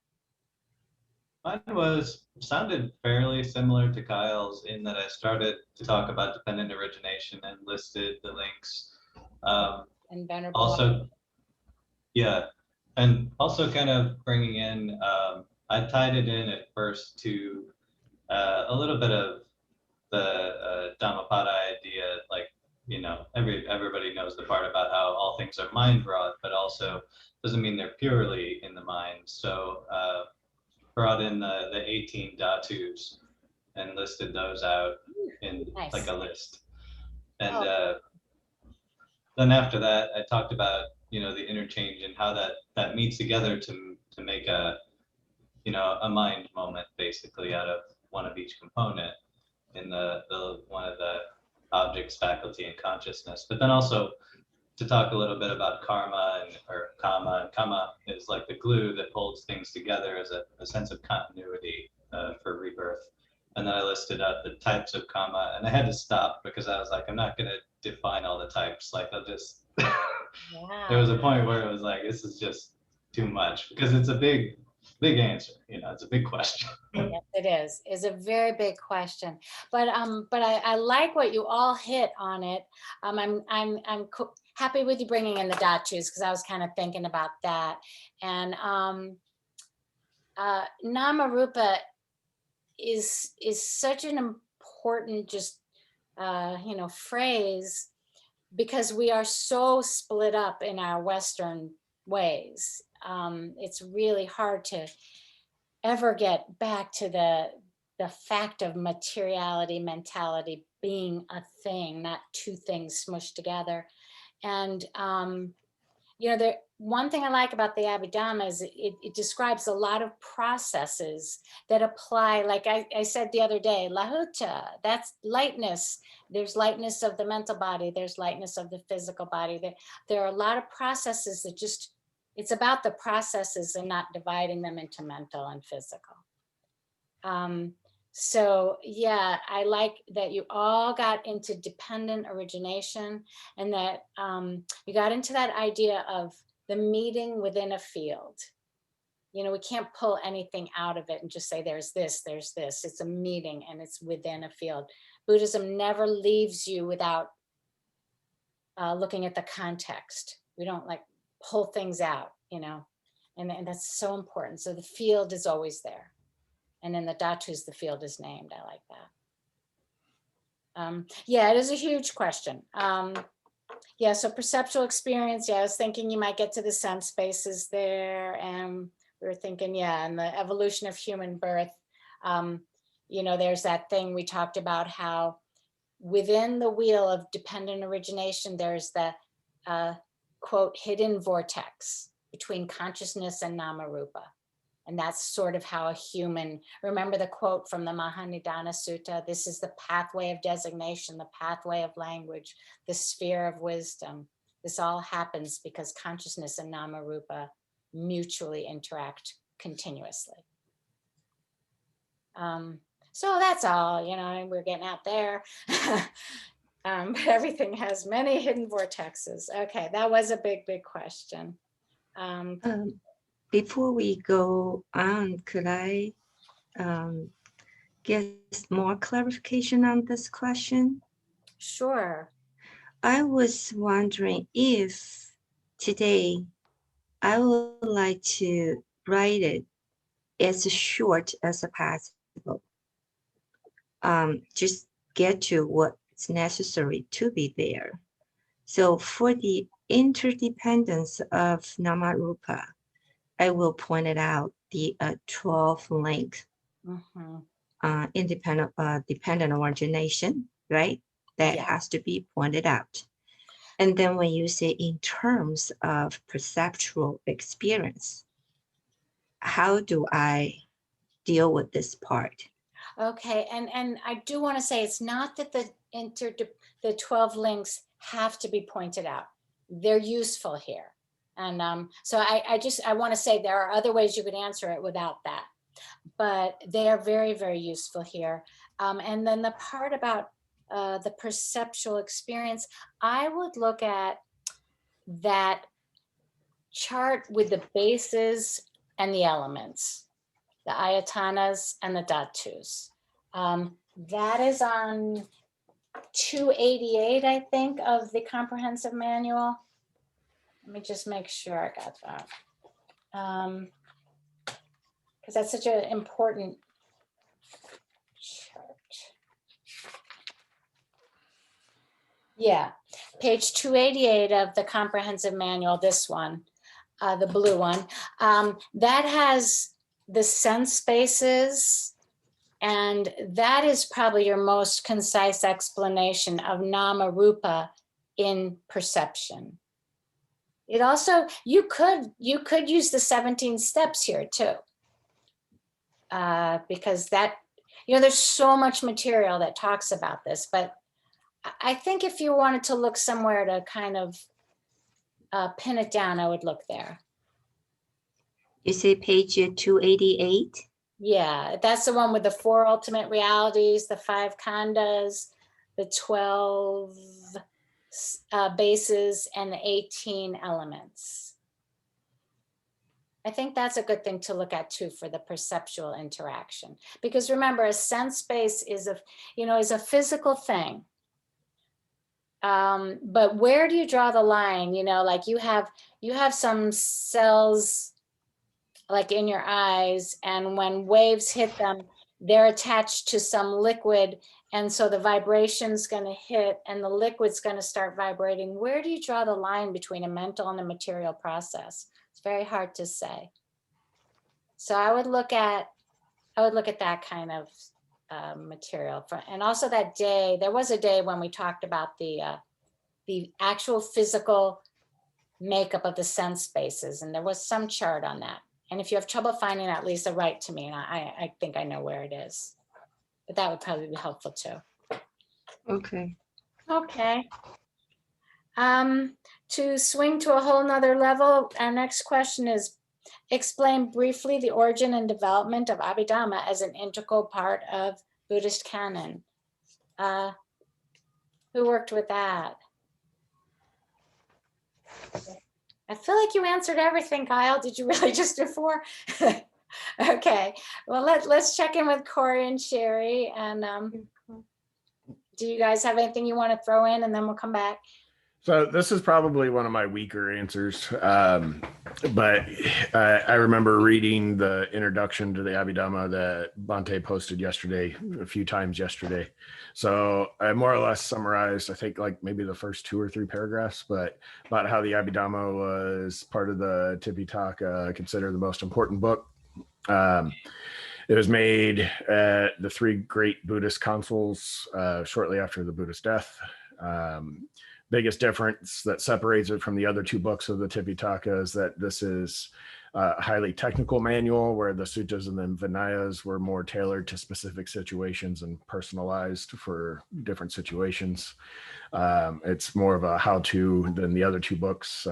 Mine sounded fairly similar to Kyle's, in that I started to talk about dependent origination and listed the links. And venerable. Also, yeah, and also kind of bringing in, I tied it in at first to a little bit of the Dhammapada idea, like, everybody knows the part about how all things are mind wrought, but also doesn't mean they're purely in the mind. So brought in the 18 dhatus and listed those out in Nice. like a list. And then after that, I talked about, the interchange and how that meets together to make a mind moment, basically, out of one of each component in the one of the objects, faculty, and consciousness. But then also to talk a little bit about karma or kama, and kama is like the glue that holds things together as a sense of continuity for rebirth. And then I listed out the types of kama, and I had to stop because I was like, I'm not going to define all the types. Like, I'll just, there was a point where it was like, this is just too much, because it's a big answer, it's a big question. Yes, it is. It's a very big question, but I like what you all hit on it. I'm happy with you bringing in the dhatus, because I was kind of thinking about that. And Namarupa is such an important phrase, because we are so split up in our Western ways. It's really hard to ever get back to the fact of materiality, mentality being a thing, not two things smushed together. And one thing I like about the Abhidhamma is it describes a lot of processes that apply. Like I said the other day, lahuta, that's lightness. There's lightness of the mental body. There's lightness of the physical body. There are a lot of processes that it's about the processes and not dividing them into mental and physical. So yeah, I like that you all got into dependent origination, and that you got into that idea of the meeting within a field. we can't pull anything out of it and just say there's this. It's a meeting and it's within a field. Buddhism never leaves you without looking at the context. We don't like pull things out, and that's so important. So the field is always there. And in the Dhatus, the field is named. I like that. Yeah, it is a huge question. Yeah, so perceptual experience. Yeah, I was thinking you might get to the sense spaces there. And we were thinking, yeah, and the evolution of human birth. There's that thing we talked about, how within the wheel of dependent origination, there's the quote, hidden vortex between consciousness and Namarupa. And that's sort of how a human, remember the quote from the Mahanidana Sutta, this is the pathway of designation, the pathway of language, the sphere of wisdom. This all happens because consciousness and Namarupa mutually interact continuously. So that's all, we're getting out there. But everything has many hidden vortexes. Okay, that was a big, big question. Before we go on, could I get more clarification on this question? Sure. I was wondering if today I would like to write it as short as possible. Just get to what's necessary to be there. So for the interdependence of Namarupa, I will point it out the 12 link dependent origination, right? That has to be pointed out. And then when you say in terms of perceptual experience, how do I deal with this part? Okay, and I do want to say it's not that the 12 links have to be pointed out. They're useful here. And so I want to say there are other ways you could answer it without that, but they are very, very useful here. And then the part about the perceptual experience, I would look at that chart with the bases and the elements, the ayatanas and the dhatus. That is on 288, I think, of the comprehensive manual. Let me just make sure I got that. Because that's such an important chart. Yeah, page 288 of the comprehensive manual, this one, the blue one. That has the sense spaces, and that is probably your most concise explanation of Namarupa in perception. It also, you could use the 17 steps here too, because that, there's so much material that talks about this, but I think if you wanted to look somewhere to kind of pin it down, I would look there. You say page 288? Yeah, that's the one with the 4 ultimate realities, the 5 khandas, the 12 bases, and the 18 elements. I think that's a good thing to look at too for the perceptual interaction, because remember, a sense space is a physical thing. But where do you draw the line? Like you have some cells like in your eyes, and when waves hit them, they're attached to some liquid, and so the vibration's going to hit and the liquid's going to start vibrating. Where do you draw the line between a mental and a material process? It's very hard to say. So I would look at that kind of material. And also that day, there was a day when we talked about the actual physical makeup of the sense spaces, and there was some chart on that. And if you have trouble finding that, Lisa, write to me, and I think I know where it is. But that would probably be helpful too. Okay. Okay. To swing to a whole nother level, our next question is, explain briefly the origin and development of Abhidhamma as an integral part of Buddhist canon. Who worked with that? I feel like you answered everything, Kyle. Did you really just do 4? Okay, well, let's check in with Corey and Sherry. And do you guys have anything you want to throw in, and then we'll come back? So this is probably one of my weaker answers, but I remember reading the introduction to the Abhidhamma that Bhante posted yesterday, a few times yesterday. So I more or less summarized, I think, like maybe the first 2 or 3 paragraphs, but about how the Abhidhamma was part of the Tipitaka, considered the most important book. It was made at the 3 great Buddhist councils shortly after the Buddha's death. Biggest difference that separates it from the other 2 books of the Tipitaka is that this is a highly technical manual, where the suttas and the Vinayas were more tailored to specific situations and personalized for different situations. It's more of a how-to than the other 2 books.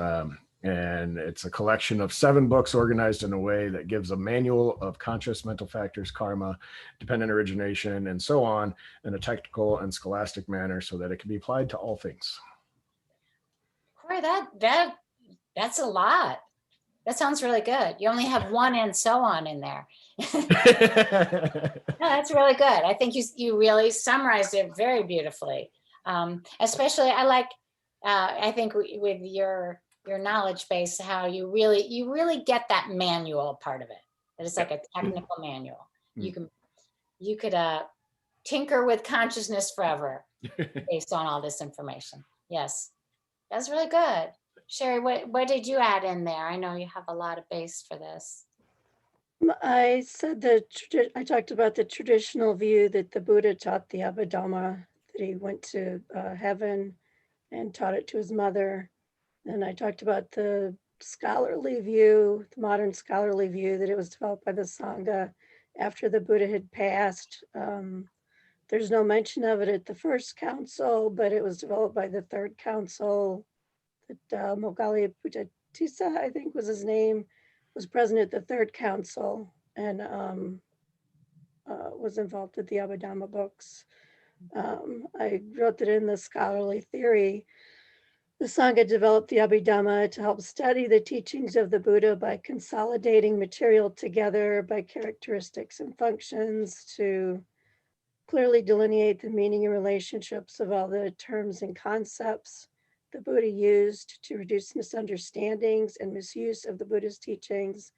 And it's a collection of 7 books organized in a way that gives a manual of conscious mental factors, karma, dependent origination, and so on, in a technical and scholastic manner so that it can be applied to all things. Corey, that's a lot. That sounds really good. You only have 1 and so on in there. No, that's really good. I think you really summarized it very beautifully. Especially, I think with your knowledge base, how you really get that manual part of it. That it's like a technical manual. You could tinker with consciousness forever based on all this information. Yes, that's really good. Sherry, what did you add in there? I know you have a lot of base for this. I said I talked about the traditional view that the Buddha taught the Abhidhamma, that he went to heaven and taught it to his mother. And I talked about the scholarly view, the modern scholarly view, that it was developed by the Sangha after the Buddha had passed. There's no mention of it at the first council, but it was developed by the third council. That Moggalya Buddhatissa, I think was his name, was present at the third council and was involved with the Abhidhamma books. I wrote that in the scholarly theory, the Sangha developed the Abhidhamma to help study the teachings of the Buddha by consolidating material together by characteristics and functions to clearly delineate the meaning and relationships of all the terms and concepts the Buddha used to reduce misunderstandings and misuse of the Buddha's teachings.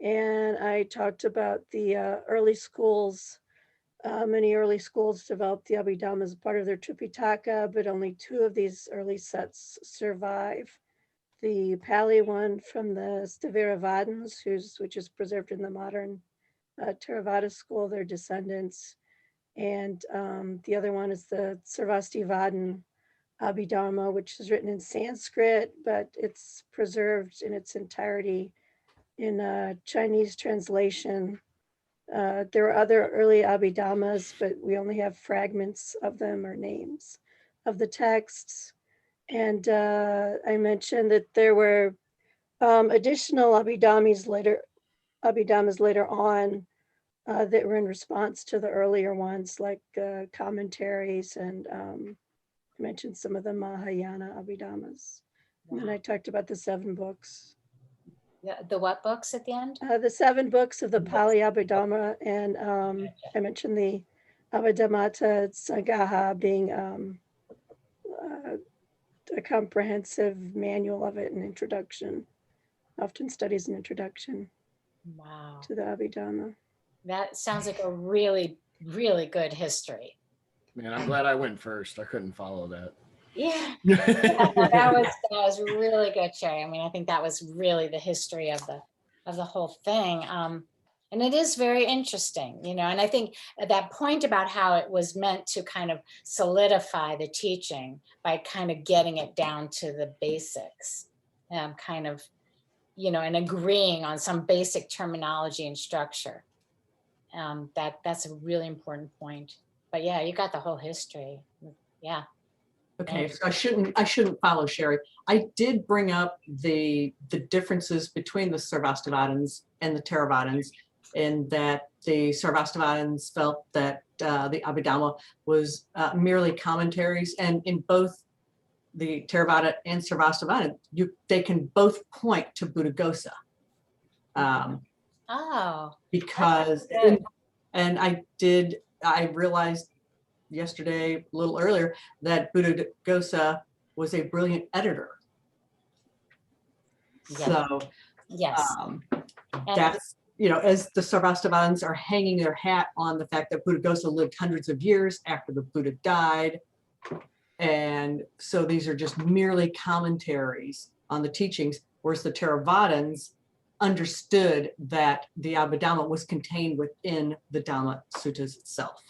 And I talked about the early schools. Many early schools developed the Abhidhamma as part of their Tripitaka, but only 2 of these early sets survive. The Pali one from the Theravadins, which is preserved in the modern Theravada school, their descendants. And the other one is the Sarvastivadin Abhidhamma, which is written in Sanskrit, but it's preserved in its entirety in a Chinese translation. There were other early Abhidhammas, but we only have fragments of them or names of the texts. And I mentioned that there were additional Abhidhammas later on that were in response to the earlier ones, like commentaries, and I mentioned some of the Mahayana Abhidhammas. And then I talked about the 7 books. The what books at the end? The 7 books of the Pali Abhidhamma, and I mentioned the Abhidhammata Sangaha being a comprehensive manual of it, an introduction, often studies an introduction to the Abhidhamma. That sounds like a really, really good history. Man, I'm glad I went first. I couldn't follow that. Yeah, that was really good, Sherry. I mean, I think that was really the history of the whole thing. And it is very interesting, and I think that point about how it was meant to kind of solidify the teaching by kind of getting it down to the basics, kind of, and agreeing on some basic terminology and structure. That's a really important point. But yeah, you got the whole history. Yeah. Okay, so I shouldn't follow Sherry. I did bring up the differences between the Sarvastivadins and the Theravadins, in that the Sarvastivadins felt that the Abhidhamma was merely commentaries, and in both the Theravada and Sarvastivada, they can both point to Buddhaghosa. Oh, Because, good. and I realized yesterday, a little earlier, that Buddhaghosa was a brilliant editor. Yes. So Yes. And that's, as the Sarvastivadins are hanging their hat on the fact that Buddhaghosa lived hundreds of years after the Buddha died. And so these are just merely commentaries on the teachings, whereas the Theravadins understood that the Abhidhamma was contained within the Dhamma Suttas itself.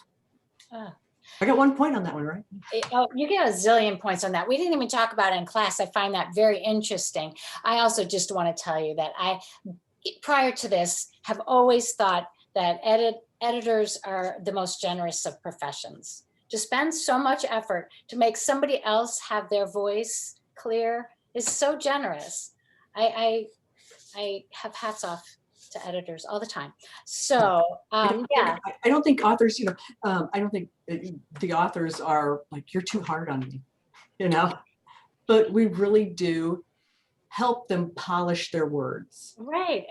Ah. I got 1 point on that one, right? Oh, you get a zillion points on that. We didn't even talk about it in class. I find that very interesting. I also just want to tell you that I, prior to this, have always thought that editors are the most generous of professions. To spend so much effort to make somebody else have their voice clear is so generous. I have hats off to editors all the time. So yeah. I don't think authors, I don't think the authors are like, you're too hard on me, but we really do help them polish their words. Right,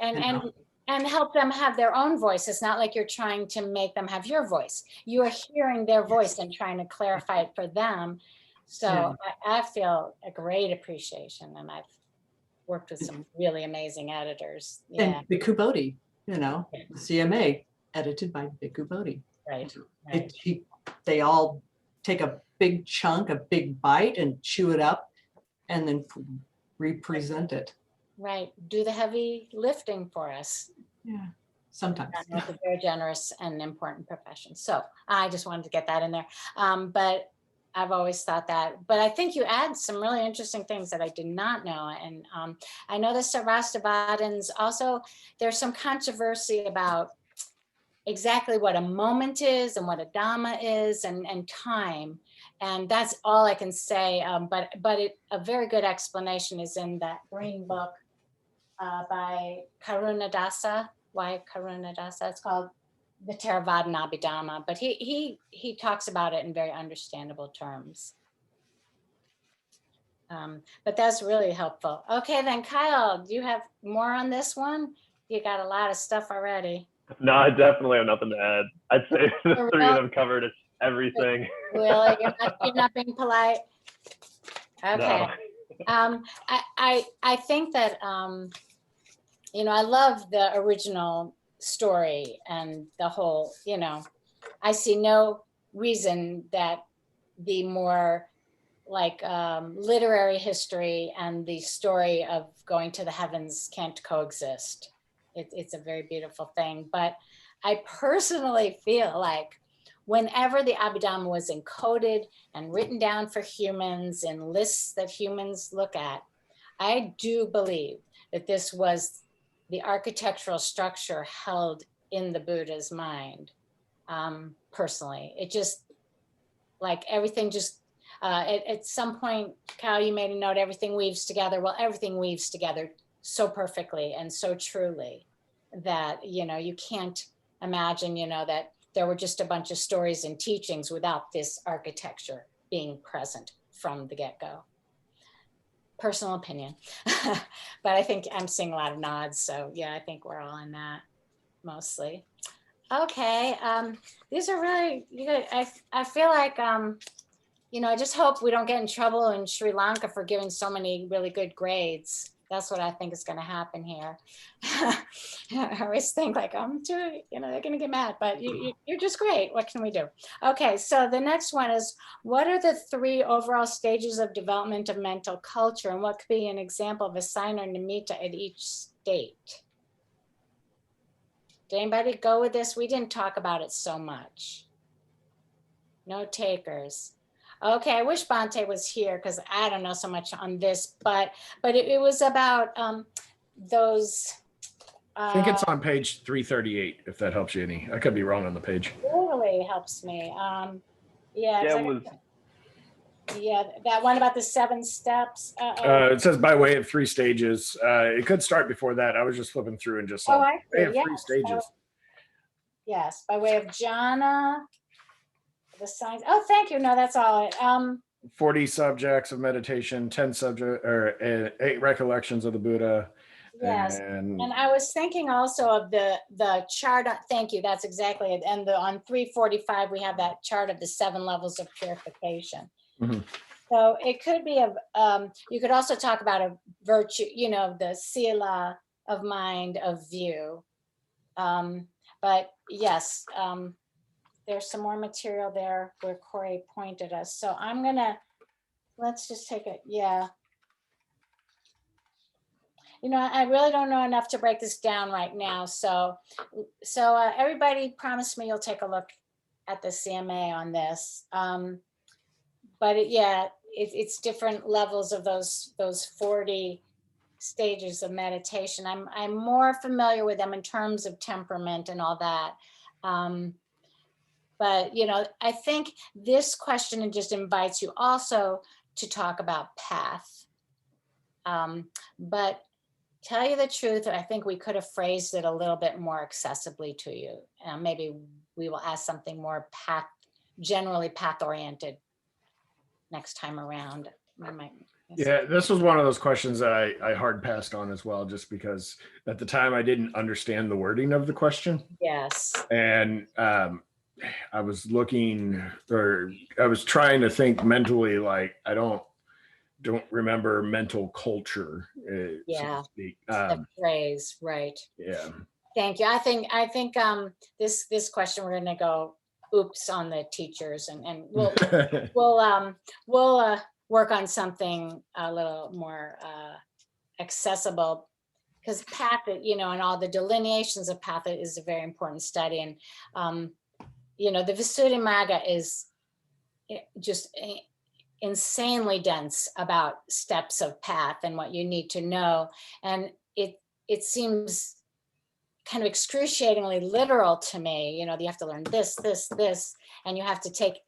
and help them have their own voice. It's not like you're trying to make them have your voice. You are hearing their voice and trying to clarify it for them. So I feel a great appreciation, and I've worked with some really amazing editors. Yeah, And Bhikkhu Bodhi, the CMA edited by Bhikkhu Bodhi. right. They all take a big chunk, a big bite, and chew it up, and then represent it. Right, do the heavy lifting for us. Yeah, sometimes. It's a very generous and important profession. So I just wanted to get that in there. But I've always thought that. But I think you add some really interesting things that I did not know. And I know the Sarvastivadins also, there's some controversy about exactly what a moment is and what a Dhamma is and time. And that's all I can say. But a very good explanation is in that green book by Karunadasa. Why Karunadasa? It's called the Theravada and Abhidhamma. But he talks about it in very understandable terms. But that's really helpful. Okay, then Kyle, do you have more on this one? You got a lot of stuff already. No, I definitely have nothing to add. I'd say the three of them covered everything. Really? You're not being polite? Okay. No. I think that, I love the original story and the whole, I see no reason that the more like literary history and the story of going to the heavens can't coexist. It's a very beautiful thing. But I personally feel like whenever the Abhidhamma was encoded and written down for humans in lists that humans look at, I do believe that this was the architectural structure held in the Buddha's mind. Personally, it just, like everything just, at some point, Kyle, you made a note, everything weaves together. Well, everything weaves together so perfectly and so truly that, you can't imagine, that there were just a bunch of stories and teachings without this architecture being present from the get-go. Personal opinion, but I think I'm seeing a lot of nods. So yeah, I think we're all in that mostly. Okay, these are really good. I feel like, I just hope we don't get in trouble in Sri Lanka for giving so many really good grades. That's what I think is going to happen here. I always think like, they're going to get mad, but you're just great. What can we do? Okay, so the next one is, what are the 3 overall stages of development of mental culture, and what could be an example of a sign or nimitta at each state? Did anybody go with this? We didn't talk about it so much. No takers. Okay, I wish Bhante was here because I don't know so much on this, but it was about those. I think it's on page 338, if that helps you any. I could be wrong on the page. Totally helps me. Yeah, Yeah, that one about the 7 steps. It says by way of 3 stages. It could start before that. I was just flipping through and just saw I see. way of 3 Yes. stages. Yes, by way of jhana, the signs. Oh, thank you. No, that's all. 40 subjects of meditation, 10 subject or 8 recollections of the Buddha. Yes. And And I was thinking also of the chart. Thank you. That's exactly it. And on 345, we have that chart of the 7 levels of purification. Mhm. So it could be you could also talk about a virtue, the sila of mind, of view. But yes, there's some more material there where Corey pointed us. So let's just take it. Yeah. I really don't know enough to break this down right now. So everybody promise me you'll take a look at the CMA on this. But it's different levels of those 40 stages of meditation. I'm more familiar with them in terms of temperament and all that. But I think this question just invites you also to talk about path. But tell you the truth, I think we could have phrased it a little bit more accessibly to you. Maybe we will ask something more generally path-oriented next time around. Yeah, this was one of those questions that I hard passed on as well, just because at the time I didn't understand the wording of the question. Yes. And I was trying to think mentally, like I don't remember mental culture. Yeah. So to speak. The phrase, right. Yeah. Thank you. I think this question we're gonna go oops on the teachers, and we'll work on something a little more accessible, because path, and all the delineations of path is a very important study. And the Visuddhimagga is just insanely dense about steps of path and what you need to know. And it seems kind of excruciatingly literal to me. You have to learn this, and you have to take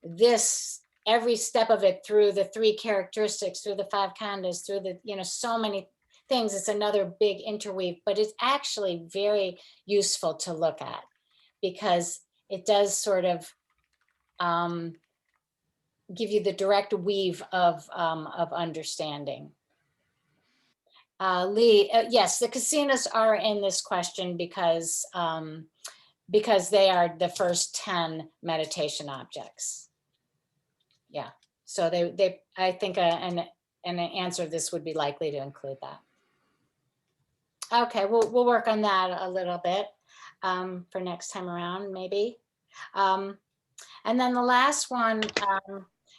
this, every step of it, through the 3 characteristics, through the 5 khandhas, through the, so many things. It's another big interweave, but it's actually very useful to look at, because it does sort of give you the direct weave of understanding. Lee, yes, the casinos are in this question because they are the first 10 meditation objects. Yeah, so they I think an answer to this would be likely to include that. Okay, we'll work on that a little bit for next time around, maybe. And then the last one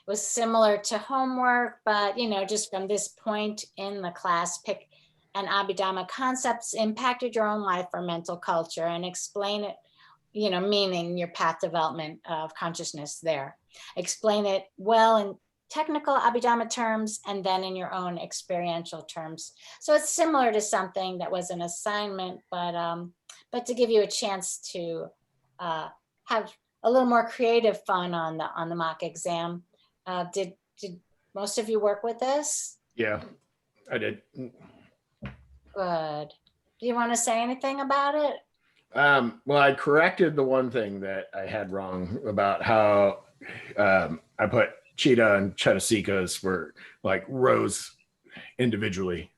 was similar to homework, but just from this point in the class, pick an Abhidhamma concepts impacted your own life or mental culture, and explain it, meaning your path development of consciousness there. Explain it well in technical Abhidhamma terms, and then in your own experiential terms. So it's similar to something that was an assignment, but to give you a chance to have a little more creative fun on the mock exam. Did most of you work with this? Yeah, I did. Good. Do you want to say anything about it? Well, I corrected the one thing that I had wrong about how I put cheetah and chetasikas were like rows individually.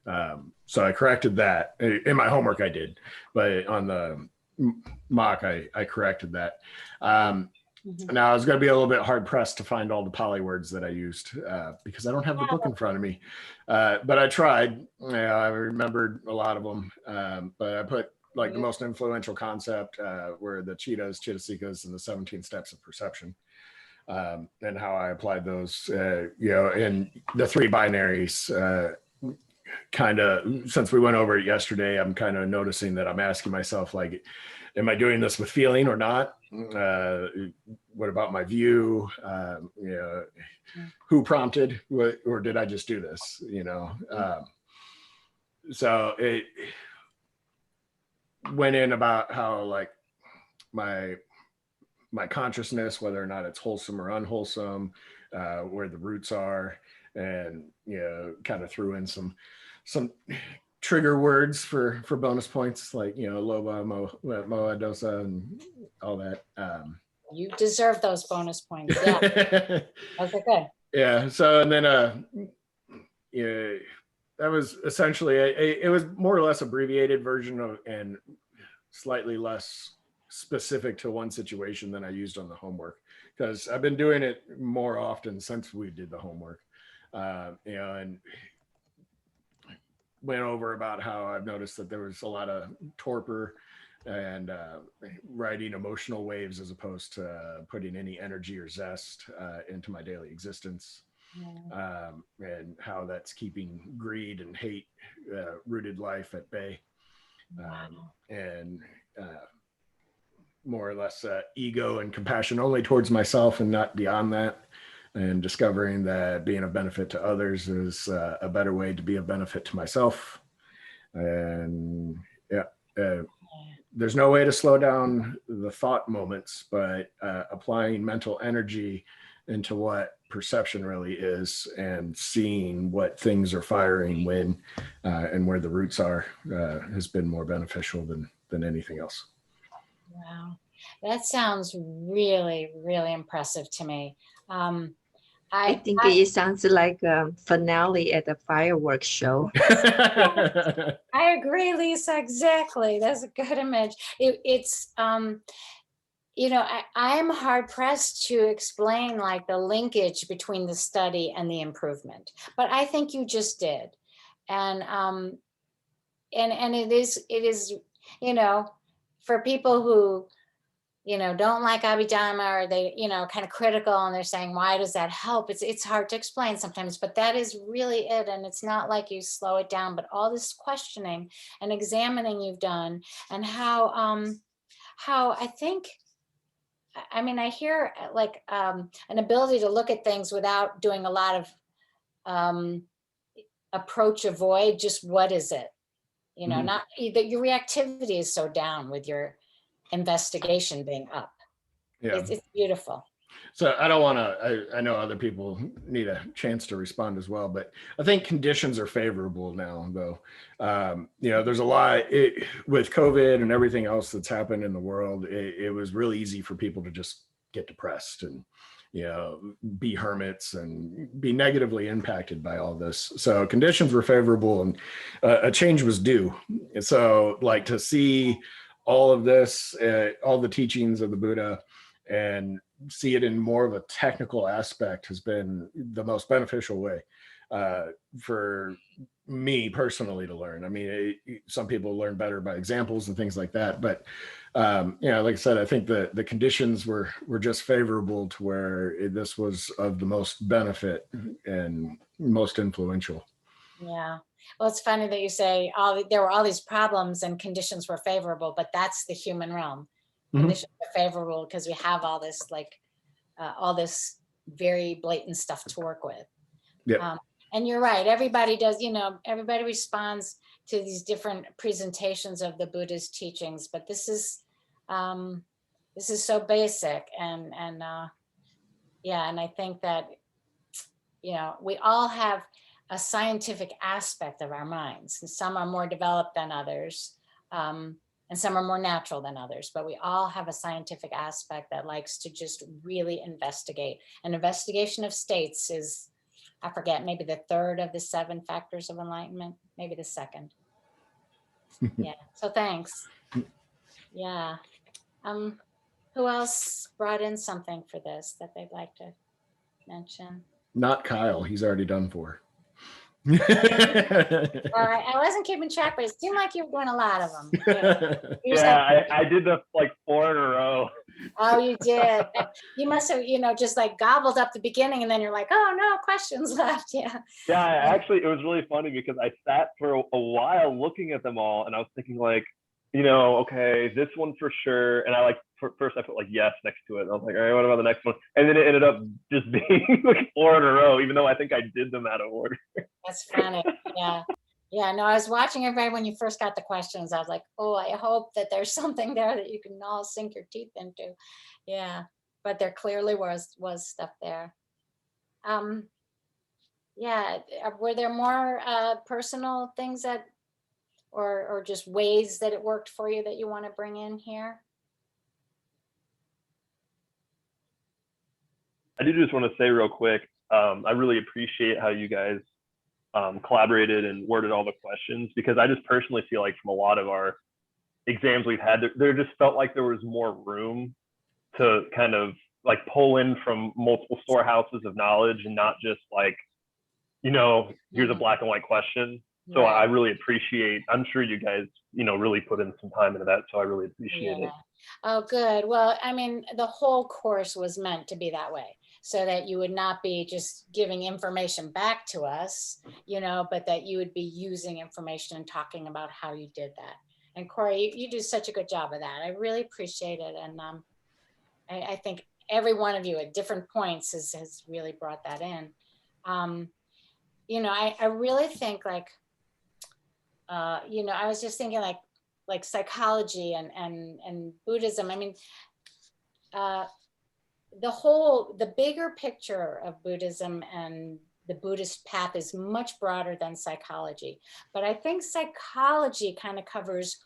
So I corrected that in my homework. I did, but on the mock, I corrected that. Now I was going to be a little bit hard pressed to find all the Pali words that I used because I don't have the book in front of me. But I tried. I remembered a lot of them. But I put like the most influential concept were the cheetahs, chetasikas, and the 17 steps of perception, and how I applied those. In the 3 binaries. Kind of, since we went over it yesterday, I'm kind of noticing that I'm asking myself, like, am I doing this with feeling or not? What about my view? Who prompted, or did I just do this? So it went in about how, like, my consciousness, whether or not it's wholesome or unwholesome, where the roots are, and kind of threw in some trigger words for bonus points, like loba, moa, dosa, and all that. You deserve those bonus points. Yeah, those are good. Yeah. So, and then, yeah, that was essentially, it was more or less abbreviated version of, and slightly less specific to one situation than I used on the homework, because I've been doing it more often since we did the homework. And went over about how I've noticed that there was a lot of torpor and writing emotional waves as opposed to putting any energy or zest into my daily existence. And how that's keeping greed and hate rooted life at bay. And more or less ego and compassion only towards myself and not beyond that. And discovering that being a benefit to others is a better way to be a benefit to myself. And there's no way to slow down the thought moments, but applying mental energy into what perception really is and seeing what things are firing when and where the roots are has been more beneficial than anything else. Wow, that sounds really, really impressive to me. I think it sounds like a finale at a fireworks show. I agree, Lisa, exactly. That's a good image. It's you know, I am hard pressed to explain like the linkage between the study and the improvement, but I think you just did. And it is, you know, for people who, you know, don't like Abhidhamma, or they, you know, kind of critical, and they're saying, why does that help? It's hard to explain sometimes, but that is really it. And it's not like you slow it down, but all this questioning and examining you've done, and how I think, I mean, I hear like an ability to look at things without doing a lot of approach avoid, just what is it? You know, not that your reactivity is so down with your investigation being up. Yeah. It's beautiful. So I don't want to, I know other people need a chance to respond as well, but I think conditions are favorable now, though. You know, there's a lot with COVID and everything else that's happened in the world. It was really easy for people to just get depressed and, you know, be hermits and be negatively impacted by all this. So conditions were favorable and a change was due. And so like to see all of this, all the teachings of the Buddha, and see it in more of a technical aspect has been the most beneficial way for me personally to learn. I mean, some people learn better by examples and things like that, but you know, like I said, I think the conditions were just favorable to where this was of the most benefit and most influential. Yeah. Well, it's funny that you say there were all these problems and conditions were favorable, but that's the human realm. Conditions are favorable because we have all this, like all this very blatant stuff to work with. Yeah. And you're right. Everybody does, you know, everybody responds to these different presentations of the Buddha's teachings, but this is so basic. And yeah, and I think that, you know, we all have a scientific aspect of our minds, and some are more developed than others. And some are more natural than others, but we all have a scientific aspect that likes to just really investigate. An investigation of states is, I forget, maybe the third of the 7 factors of enlightenment, maybe the second. Yeah, so thanks. Yeah. Who else brought in something for this that they'd like to mention? Not Kyle, he's already done for. Well, I wasn't keeping track, but it seemed like you were doing a lot of them. Yeah, I did the like 4 in a row. Oh, you did. You must have, you know, just like gobbled up the beginning, and then you're like, oh no, questions left. Yeah. Yeah, actually, it was really funny because I sat for a while looking at them all, and I was thinking like, you know, okay, this one for sure. And I like, first I put like yes next to it. And I was like, all right, what about the next one? And then it ended up just being like 4 in a row, even though I think I did them out of order. That's funny. Yeah. Yeah, no, I was watching everybody when you first got the questions. I was like, oh, I hope that there's something there that you can all sink your teeth into. Yeah, but there clearly was stuff there. Yeah, were there more personal things that, or just ways that it worked for you that you want to bring in here? I do just want to say real quick, I really appreciate how you guys collaborated and worded all the questions, because I just personally feel like from a lot of our exams we've had, there just felt like there was more room to kind of like pull in from multiple storehouses of knowledge, and not just like, here's a black and white question. So Right. I really appreciate, I'm sure you guys, really put in some time into that. So I really appreciate it. Oh, good. Well, I mean, the whole course was meant to be that way, so that you would not be just giving information back to us, but that you would be using information and talking about how you did that. And Corey, you do such a good job of that. I really appreciate it. And I think every one of you at different points has really brought that in. I really think like, I was just thinking like psychology and Buddhism. I mean, the bigger picture of Buddhism and the Buddhist path is much broader than psychology. But I think psychology kind of covers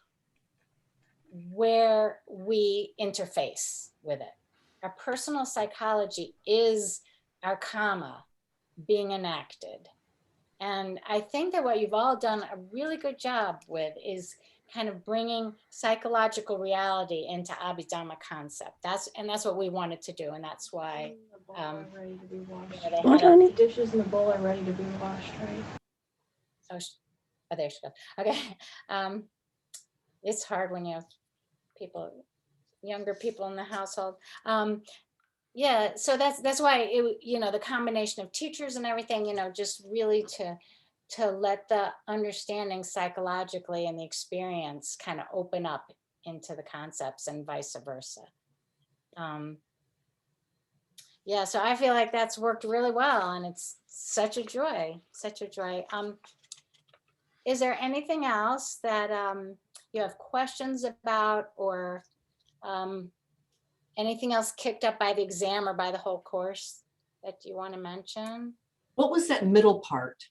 where we interface with it. Our personal psychology is our karma being enacted. And I think that what you've all done a really good job with is kind of bringing psychological reality into Abhidhamma concept. That's what we wanted to do. And that's why ready to be washed. What, honey? The dishes in the bowl are ready to be washed, right? Oh, there she goes. Okay. It's hard when you have younger people in the household. Yeah, so that's why the combination of teachers and everything, just really to let the understanding psychologically and the experience kind of open up into the concepts and vice versa. Yeah, so I feel like that's worked really well, and it's such a joy, such a joy. Is there anything else that you have questions about, or anything else kicked up by the exam or by the whole course that you want to mention? What was that middle part?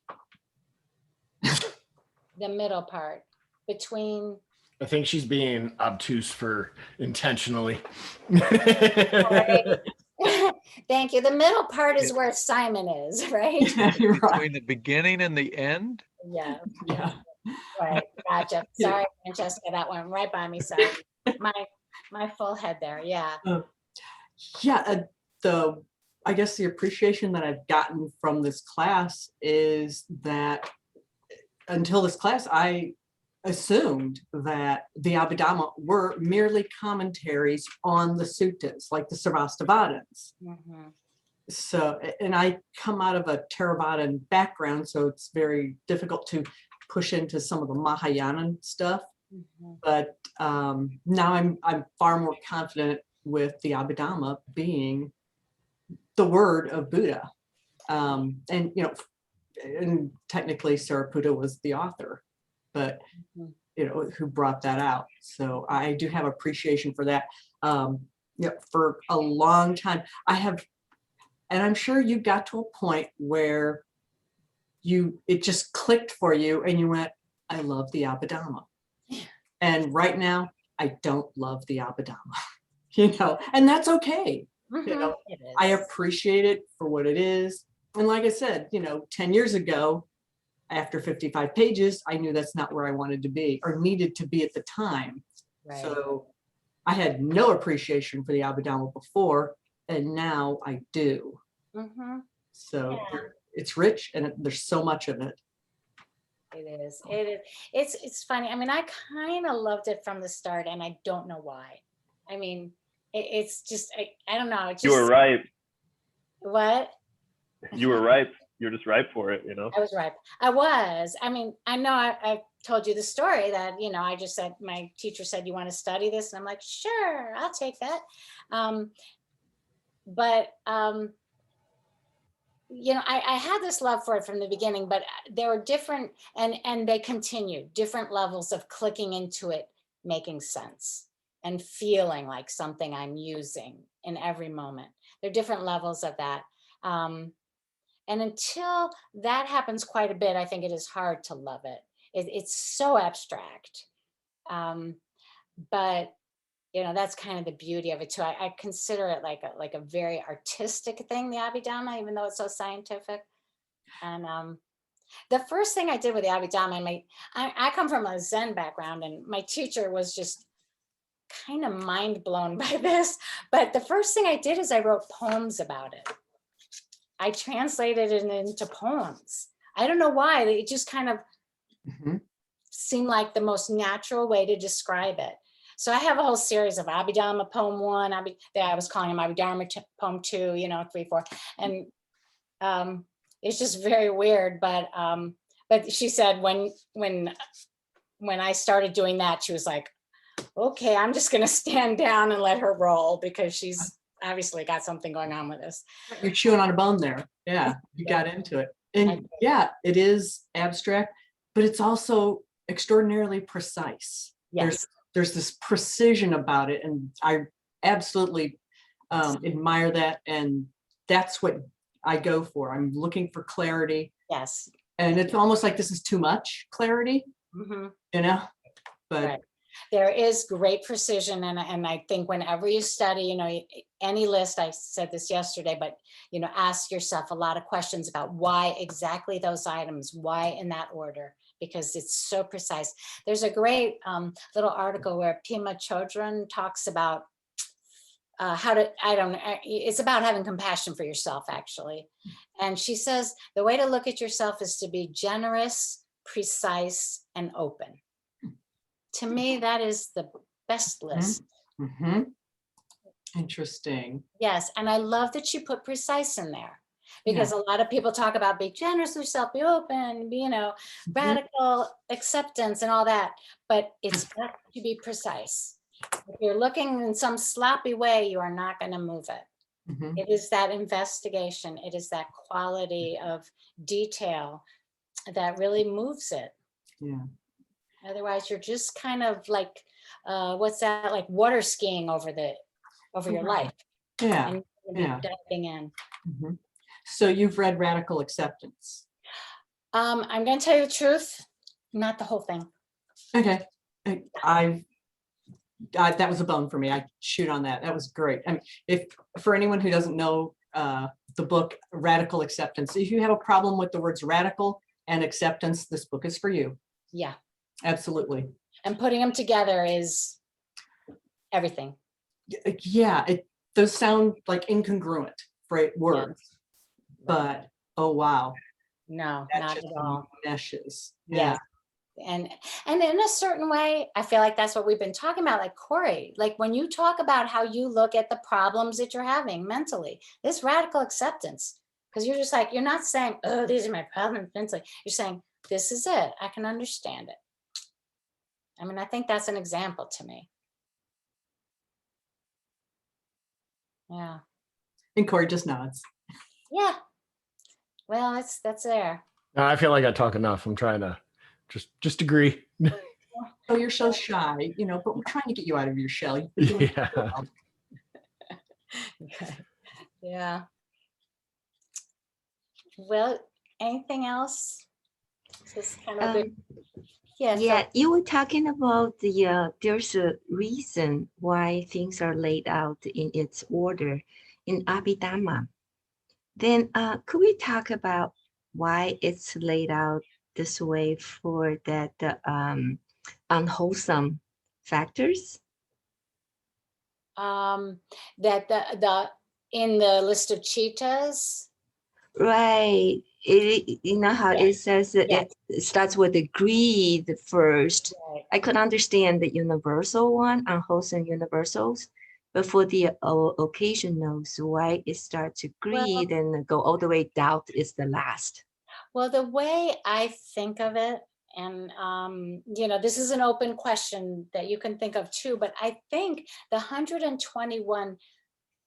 The middle part between. I think she's being obtuse for intentionally. Thank you. The middle part is where Simon is, right? Between the beginning and the end? Yeah. Yeah. Right. Gotcha. Sorry, Francesca, that went right by me. Sorry. My full head there. Yeah. Yeah. I guess the appreciation that I've gotten from this class is that until this class, I assumed that the Abhidhamma were merely commentaries on the suttas, like the Sarvastivadins. Mm-hmm. So, and I come out of a Theravadan background, so it's very difficult to push into some of the Mahayana stuff. Mm-hmm. But now I'm far more confident with the Abhidhamma being the word of Buddha. And technically Sariputta was the author, but who brought that out. So I do have appreciation for that. For a long time I have, and I'm sure you got to a point where it just clicked for you and you went, I love the Abhidhamma. And right now I don't love the Abhidhamma, and that's okay. Mm-hmm. I appreciate it for what it is. And like I said, 10 years ago, after 55 pages, I knew that's not where I wanted to be or needed to be at the time. Right. So I had no appreciation for the Abhidhamma before, and now I do. Mm-hmm. So it's rich and there's so much of it. It is. It's funny. I mean, I kind of loved it from the start, and I don't know why. I mean, it's just, I don't know. It just, You were right. What? You were ripe. You're just ripe for it, I was ripe. I was. I mean, I know I told you the story that, I just said, my teacher said, you want to study this? And I'm like, sure, I'll take that. But I had this love for it from the beginning, but there were different, and they continued, different levels of clicking into it, making sense and feeling like something I'm using in every moment. There are different levels of that. And until that happens quite a bit, I think it is hard to love it. It's so abstract. But that's kind of the beauty of it too. I consider it like a very artistic thing, the Abhidhamma, even though it's so scientific. And the first thing I did with the Abhidhamma, I come from a Zen background, and my teacher was just kind of mind blown by this. But the first thing I did is I wrote poems about it. I translated it into poems. I don't know why. It just kind of seemed like the most natural way to describe it. So I have a whole series of Abhidhamma poem 1, I was calling them Abhidharma poem 2, 3, 4. And it's just very weird. But she said when I started doing that, she was like, okay, I'm just going to stand down and let her roll, because she's obviously got something going on with this. You're chewing on a bone there. Yeah, you got into it. And yeah, it is abstract, but it's also extraordinarily precise. Yes. There's this precision about it, and I absolutely admire that. And that's what I go for. I'm looking for clarity. Yes. And it's almost like this is too much clarity, but right. There is great precision. And I think whenever you study, any list, I said this yesterday, but, ask yourself a lot of questions about why exactly those items, why in that order, because it's so precise. There's a great little article where Pema Chodron talks about it's about having compassion for yourself, actually. And she says, the way to look at yourself is to be generous, precise, and open. To me, that is the best list. Interesting. Yes. And I love that you put precise in there, because a lot of people talk about be generous with yourself, be open, be, radical acceptance and all that, but it's got to be precise. If you're looking in some sloppy way, you are not going to move it. It is that investigation. It is that quality of detail that really moves it. Yeah. Otherwise, you're just kind of like, what's that? Like water skiing over your life. Yeah. And you're diving in. So you've read Radical Acceptance. I'm going to tell you the truth, not the whole thing. Okay. That was a bone for me. I shoot on that. That was great. I mean, if for anyone who doesn't know the book Radical Acceptance, if you have a problem with the words radical and acceptance, this book is for you. Yeah. Absolutely. And putting them together is everything. Yeah, those sound like incongruent words, but oh wow. No, that not just at all. meshes. Yeah. And in a certain way, I feel like that's what we've been talking about, like Corey, like when you talk about how you look at the problems that you're having mentally, this radical acceptance, because you're just like, you're not saying, oh, these are my problems mentally. You're saying, this is it. I can understand it. I mean, I think that's an example to me. Yeah. And Corey just nods. Yeah. Well, that's there. No, I feel like I talk enough. I'm trying to just agree. Oh, you're so shy, but we're trying to get you out of your shell. Yeah. Well. Yeah. Well, anything else? Just kind of Yeah, you were talking about there's a reason why things are laid out in its order in Abhidhamma. Then could we talk about why it's laid out this way for that unwholesome factors? That the in the list of cheetahs. Right. You know how it says that it starts with the greed first. Right. I could understand the universal one, unwholesome universals, but for the occasionals, why it starts to greed and go all the way doubt is the last. Well, the way I think of it, and this is an open question that you can think of too, but I think the 121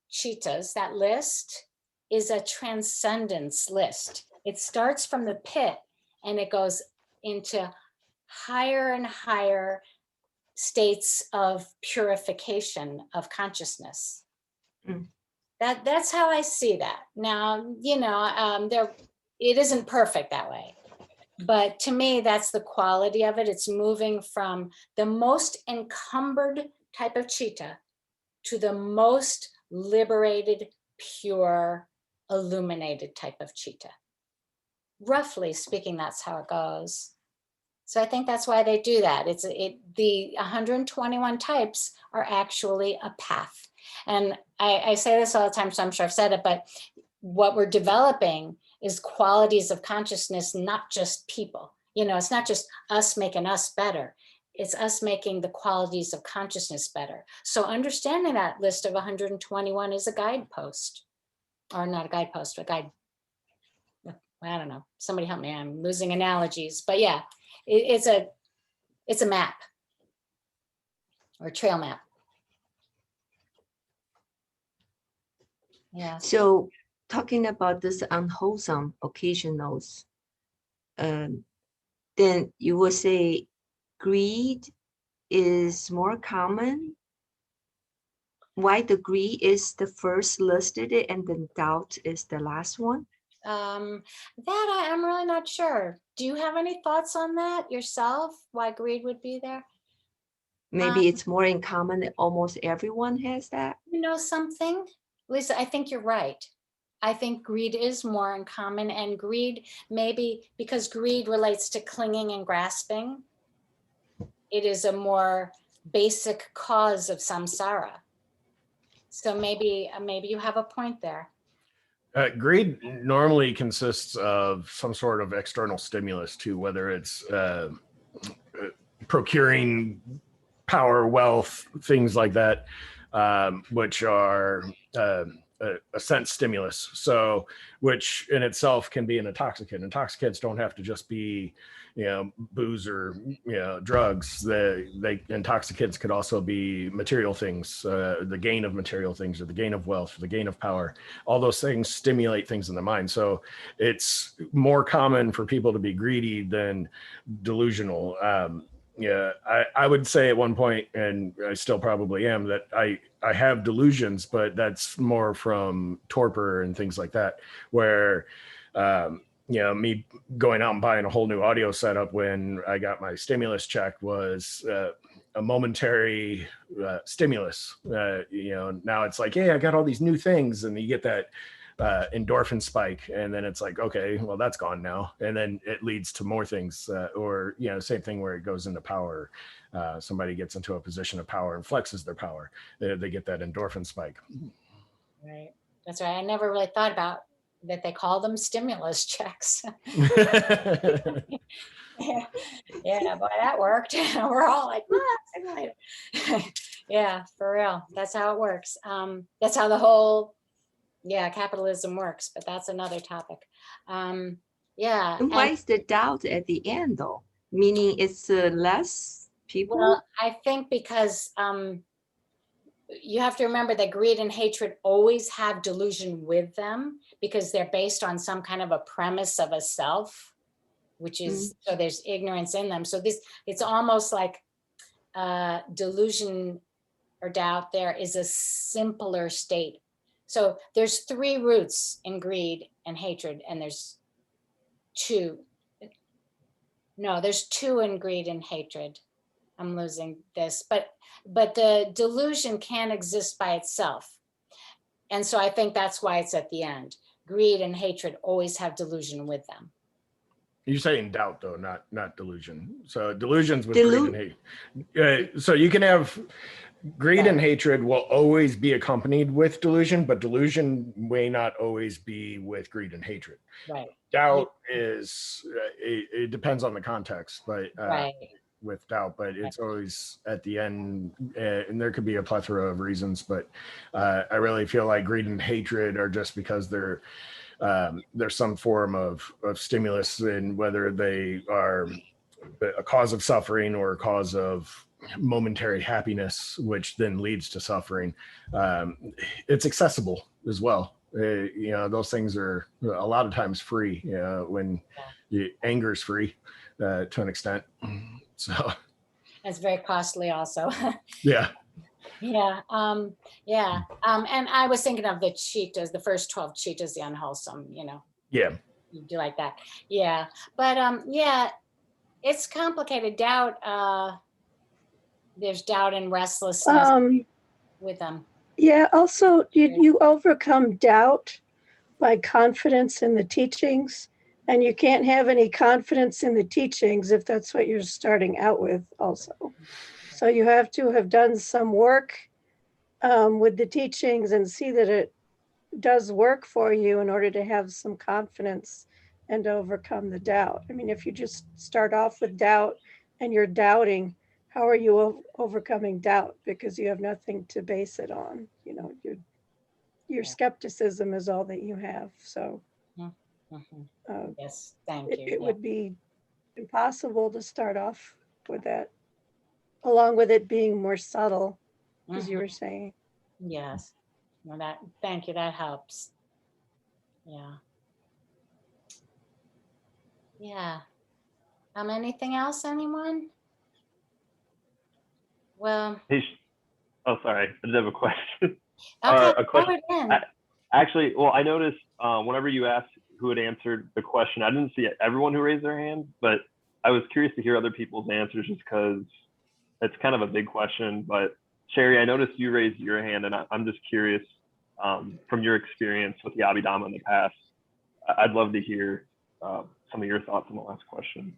cheetahs, that list, is a transcendence list. It starts from the pit and it goes into higher and higher states of purification of consciousness. That's how I see that. Now, it isn't perfect that way, but to me, that's the quality of it. It's moving from the most encumbered type of cheetah to the most liberated, pure, illuminated type of cheetah. Roughly speaking, that's how it goes. So I think that's why they do that. The 121 types are actually a path. And I say this all the time, so I'm sure I've said it, but what we're developing is qualities of consciousness, not just people. It's not just us making us better. It's us making the qualities of consciousness better. So understanding that list of 121 is a guidepost, or not a guidepost, but a guide. I don't know. Somebody help me. I'm losing analogies, but yeah, it's a map or a trail map. Yeah. So talking about this unwholesome occasionals, then you would say greed is more common. Why the greed is the first listed and then doubt is the last one? That I'm really not sure. Do you have any thoughts on that yourself? Why greed would be there? Maybe it's more in common that almost everyone has that. You know something, Lisa? I think you're right. I think greed is more in common, and greed maybe because greed relates to clinging and grasping. It is a more basic cause of samsara. So maybe you have a point there. Greed normally consists of some sort of external stimulus too, whether it's procuring power, wealth, things like that, which are a sense stimulus. So, which in itself can be an intoxicant. Intoxicants don't have to just be, booze or drugs. Intoxicants could also be material things, the gain of material things, or the gain of wealth, or the gain of power. All those things stimulate things in the mind. So it's more common for people to be greedy than delusional. I would say at one point, and I still probably am, that I have delusions, but that's more from torpor and things like that, where me going out and buying a whole new audio setup when I got my stimulus check was a momentary stimulus. Now it's like, hey, I got all these new things, and you get that endorphin spike, and then it's like, okay, well, that's gone now, and then it leads to more things, or same thing where it goes into power. Somebody gets into a position of power and flexes their power, they get that endorphin spike. Right, that's right. I never really thought about that. They call them stimulus checks. Yeah, boy, that worked. We're all like, stimulator. Yeah, for real, that's how it works. That's how the whole capitalism works, but that's another topic. Yeah. And why is the doubt at the end though? Meaning it's less people? Well, I think because you have to remember that greed and hatred always have delusion with them, because they're based on some kind of a premise of a self, which is, so there's ignorance in them. So it's almost like delusion or doubt there is a simpler state. So there's 3 roots in greed and hatred, and there's 2. No, there's 2 in greed and hatred. I'm losing this, but the delusion can't exist by itself. And so I think that's why it's at the end. Greed and hatred always have delusion with them. You're saying doubt though, not delusion. So delusions with greed and hate. So you can have greed and hatred will always be accompanied with delusion, but delusion may not always be with greed and hatred. Right. Doubt is, it depends on the context, but with doubt, but it's always at the end, and there could be a plethora of reasons, but I really feel like greed and hatred are just because there's some form of stimulus, in whether they are a cause of suffering or a cause of momentary happiness, which then leads to suffering. It's accessible as well. Those things are a lot of times free, when anger is free to an extent. So it's very costly also. Yeah. Yeah. And I was thinking of the cheetahs, the first 12 cheetahs, the unwholesome, Yeah. You do like that. Yeah. But it's complicated. Doubt, there's doubt and restlessness with them. Yeah, also you overcome doubt by confidence in the teachings, and you can't have any confidence in the teachings if that's what you're starting out with also. So you have to have done some work with the teachings and see that it does work for you in order to have some confidence and to overcome the doubt. I mean, if you just start off with doubt and you're doubting, how are you overcoming doubt? Because you have nothing to base it on. You know, your skepticism is all that you have. So Yes, thank you. it would be impossible to start off with that, along with it being more subtle, as you were saying. Yes. Well, thank you. That helps. Yeah. Yeah. Anything else, anyone? Well, Hey, oh, sorry. I did have a question. okay, A question. throw it in. Actually, well, I noticed whenever you asked who had answered the question, I didn't see everyone who raised their hand, but I was curious to hear other people's answers just because it's kind of a big question. But Sherry, I noticed you raised your hand, and I'm just curious from your experience with the Abhidhamma in the past. I'd love to hear some of your thoughts on the last question.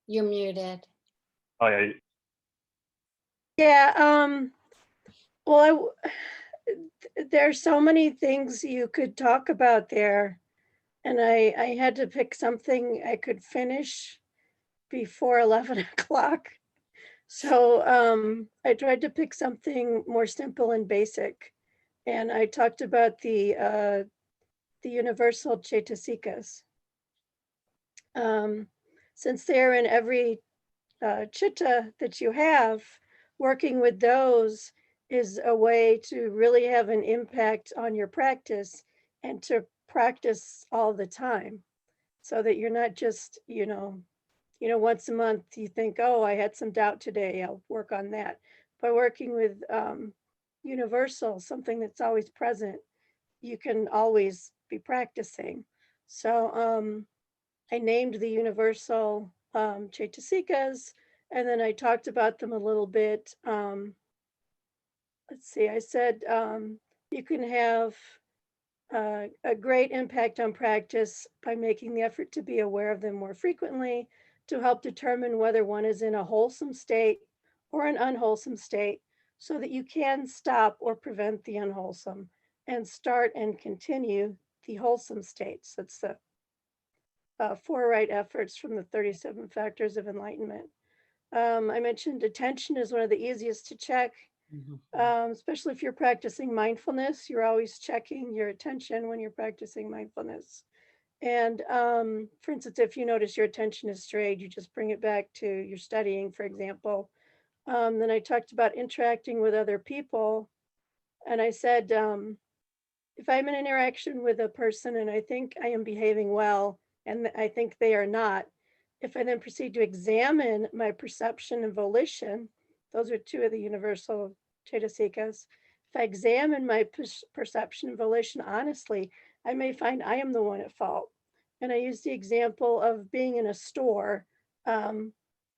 You're muted. Oh yeah. Yeah. Well, there's so many things you could talk about there, and I had to pick something I could finish before 11 o'clock. So I tried to pick something more simple and basic, and I talked about the universal Chaitasikas. Since they're in every chitta that you have, working with those is a way to really have an impact on your practice and to practice all the time, so that you're not just, once a month you think, oh, I had some doubt today, I'll work on that. By working with universal, something that's always present, you can always be practicing. So I named the universal Chaitasikas, and then I talked about them a little bit. Let's see, I said you can have a great impact on practice by making the effort to be aware of them more frequently, to help determine whether one is in a wholesome state or an unwholesome state, so that you can stop or prevent the unwholesome and start and continue the wholesome states. That's the 4 right efforts from the 37 factors of enlightenment. I mentioned attention is one of the easiest to check, especially if you're practicing mindfulness. You're always checking your attention when you're practicing mindfulness. And for instance, if you notice your attention is strayed, you just bring it back to your studying, for example. Then I talked about interacting with other people. And I said, if I'm in an interaction with a person and I think I am behaving well, and I think they are not, if I then proceed to examine my perception and volition, those are 2 of the universal Chaitasikas. If I examine my perception and volition honestly, I may find I am the one at fault. And I use the example of being in a store. I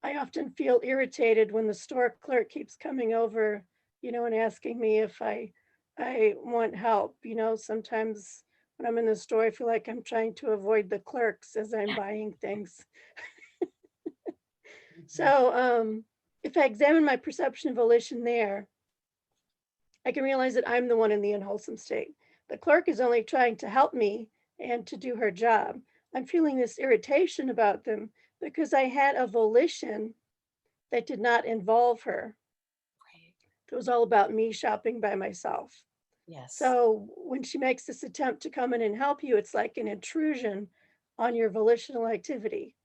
often feel irritated when the store clerk keeps coming over, and asking me if I want help. Sometimes when I'm in the store, I feel like I'm trying to avoid the clerks as I'm buying things. So if I examine my perception and volition there, I can realize that I'm the one in the unwholesome state. The clerk is only trying to help me and to do her job. I'm feeling this irritation about them because I had a volition that did not involve her. It was all about me shopping by myself. Yes. So when she makes this attempt to come in and help you, it's like an intrusion on your volitional activity.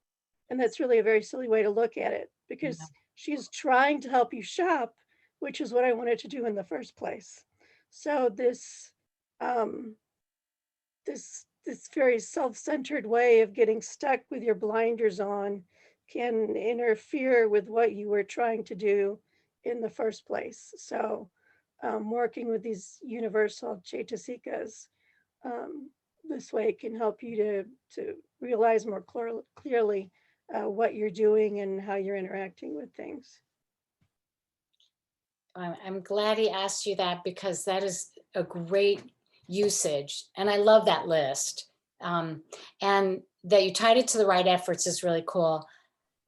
And that's really a very silly way to look at it, because she's trying to help you shop, which is what I wanted to do in the first place. So this very self-centered way of getting stuck with your blinders on can interfere with what you were trying to do in the first place. So working with these universal Chaitasikas, this way can help you to realize more clearly what you're doing and how you're interacting with things. I'm glad he asked you that, because that is a great usage. And I love that list. And that you tied it to the right efforts is really cool.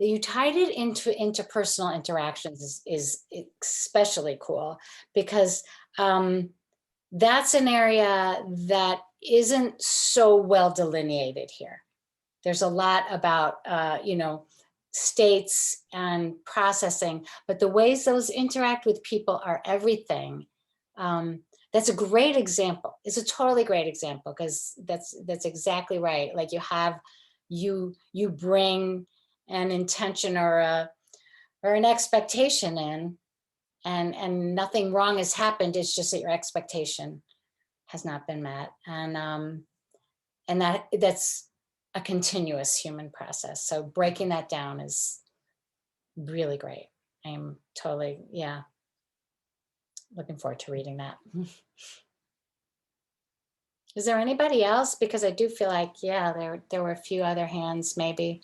That you tied it into interpersonal interactions is especially cool, because that's an area that isn't so well delineated here. There's a lot about, states and processing, but the ways those interact with people are everything. That's a great example. It's a totally great example, because that's exactly right. Like you bring an intention or an expectation in, and nothing wrong has happened. It's just that your expectation has not been met, and that's a continuous human process. So breaking that down is really great. I'm totally, looking forward to reading that. Is there anybody else? Because I do feel like, there were a few other hands maybe.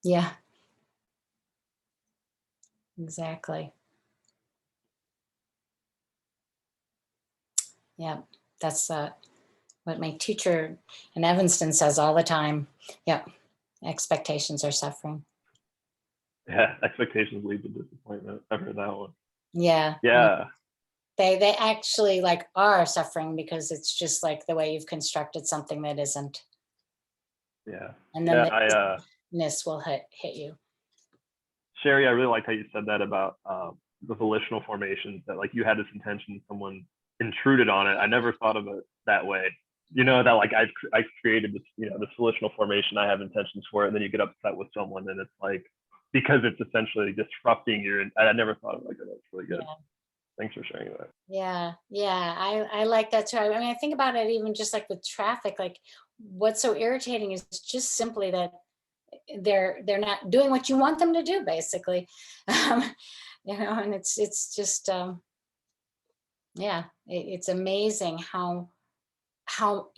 Yeah. Exactly. Yeah, that's what my teacher in Evanston says all the time. Yeah, expectations are suffering. Yeah, expectations lead to disappointment. I've heard that one. Yeah. Yeah. They actually like are suffering, because it's just like the way you've constructed something that isn't. Yeah. And then Yeah, the will hit you. Sherry, I really liked how you said that about the volitional formations, that like you had this intention, someone intruded on it. I never thought of it that way. You know, that like I created this, this volitional formation, I have intentions for it, and then you get upset with someone, and it's like, because it's essentially disrupting your, I never thought of it like that. That's really good. Yeah. Thanks for sharing that. Yeah, I like that too. I mean, I think about it even just like with traffic, like what's so irritating is just simply that they're not doing what you want them to do, basically. And it's just, it's amazing how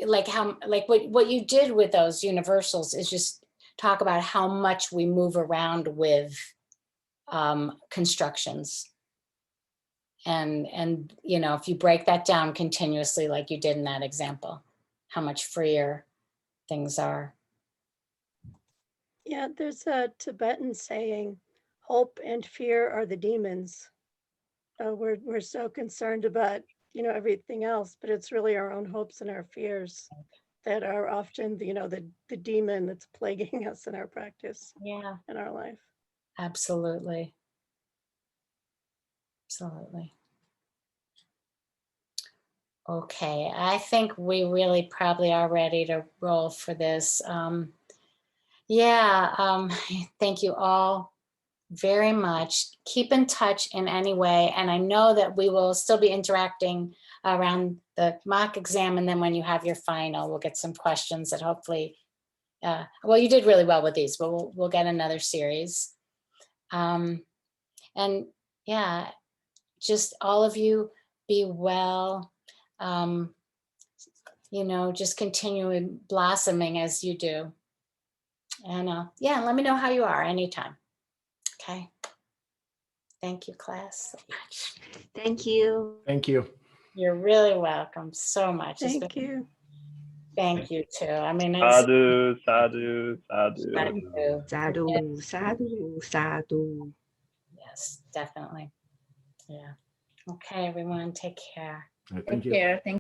what you did with those universals is just talk about how much we move around with constructions. And if you break that down continuously, like you did in that example, how much freer things are. Yeah, there's a Tibetan saying, hope and fear are the demons. We're so concerned about, everything else, but it's really our own hopes and our fears that are often, the demon that's plaguing us in our practice. Yeah. In our life. Absolutely. Absolutely. Okay, I think we really probably are ready to roll for this. Thank you all very much. Keep in touch in any way. And I know that we will still be interacting around the mock exam. And then when you have your final, we'll get some questions that hopefully, you did really well with these, but we'll get another series. Just all of you be well. Just continue blossoming as you do. And let me know how you are anytime. Okay. Thank you, class, so much. Thank you. Thank you. You're really welcome so much. Thank you. Thank you too. I mean, Sadhu, sadhu, sadhu. Sadhu, sadhu, sadhu. Yes, definitely. Yeah. Okay, everyone, take care. Thank you. Thank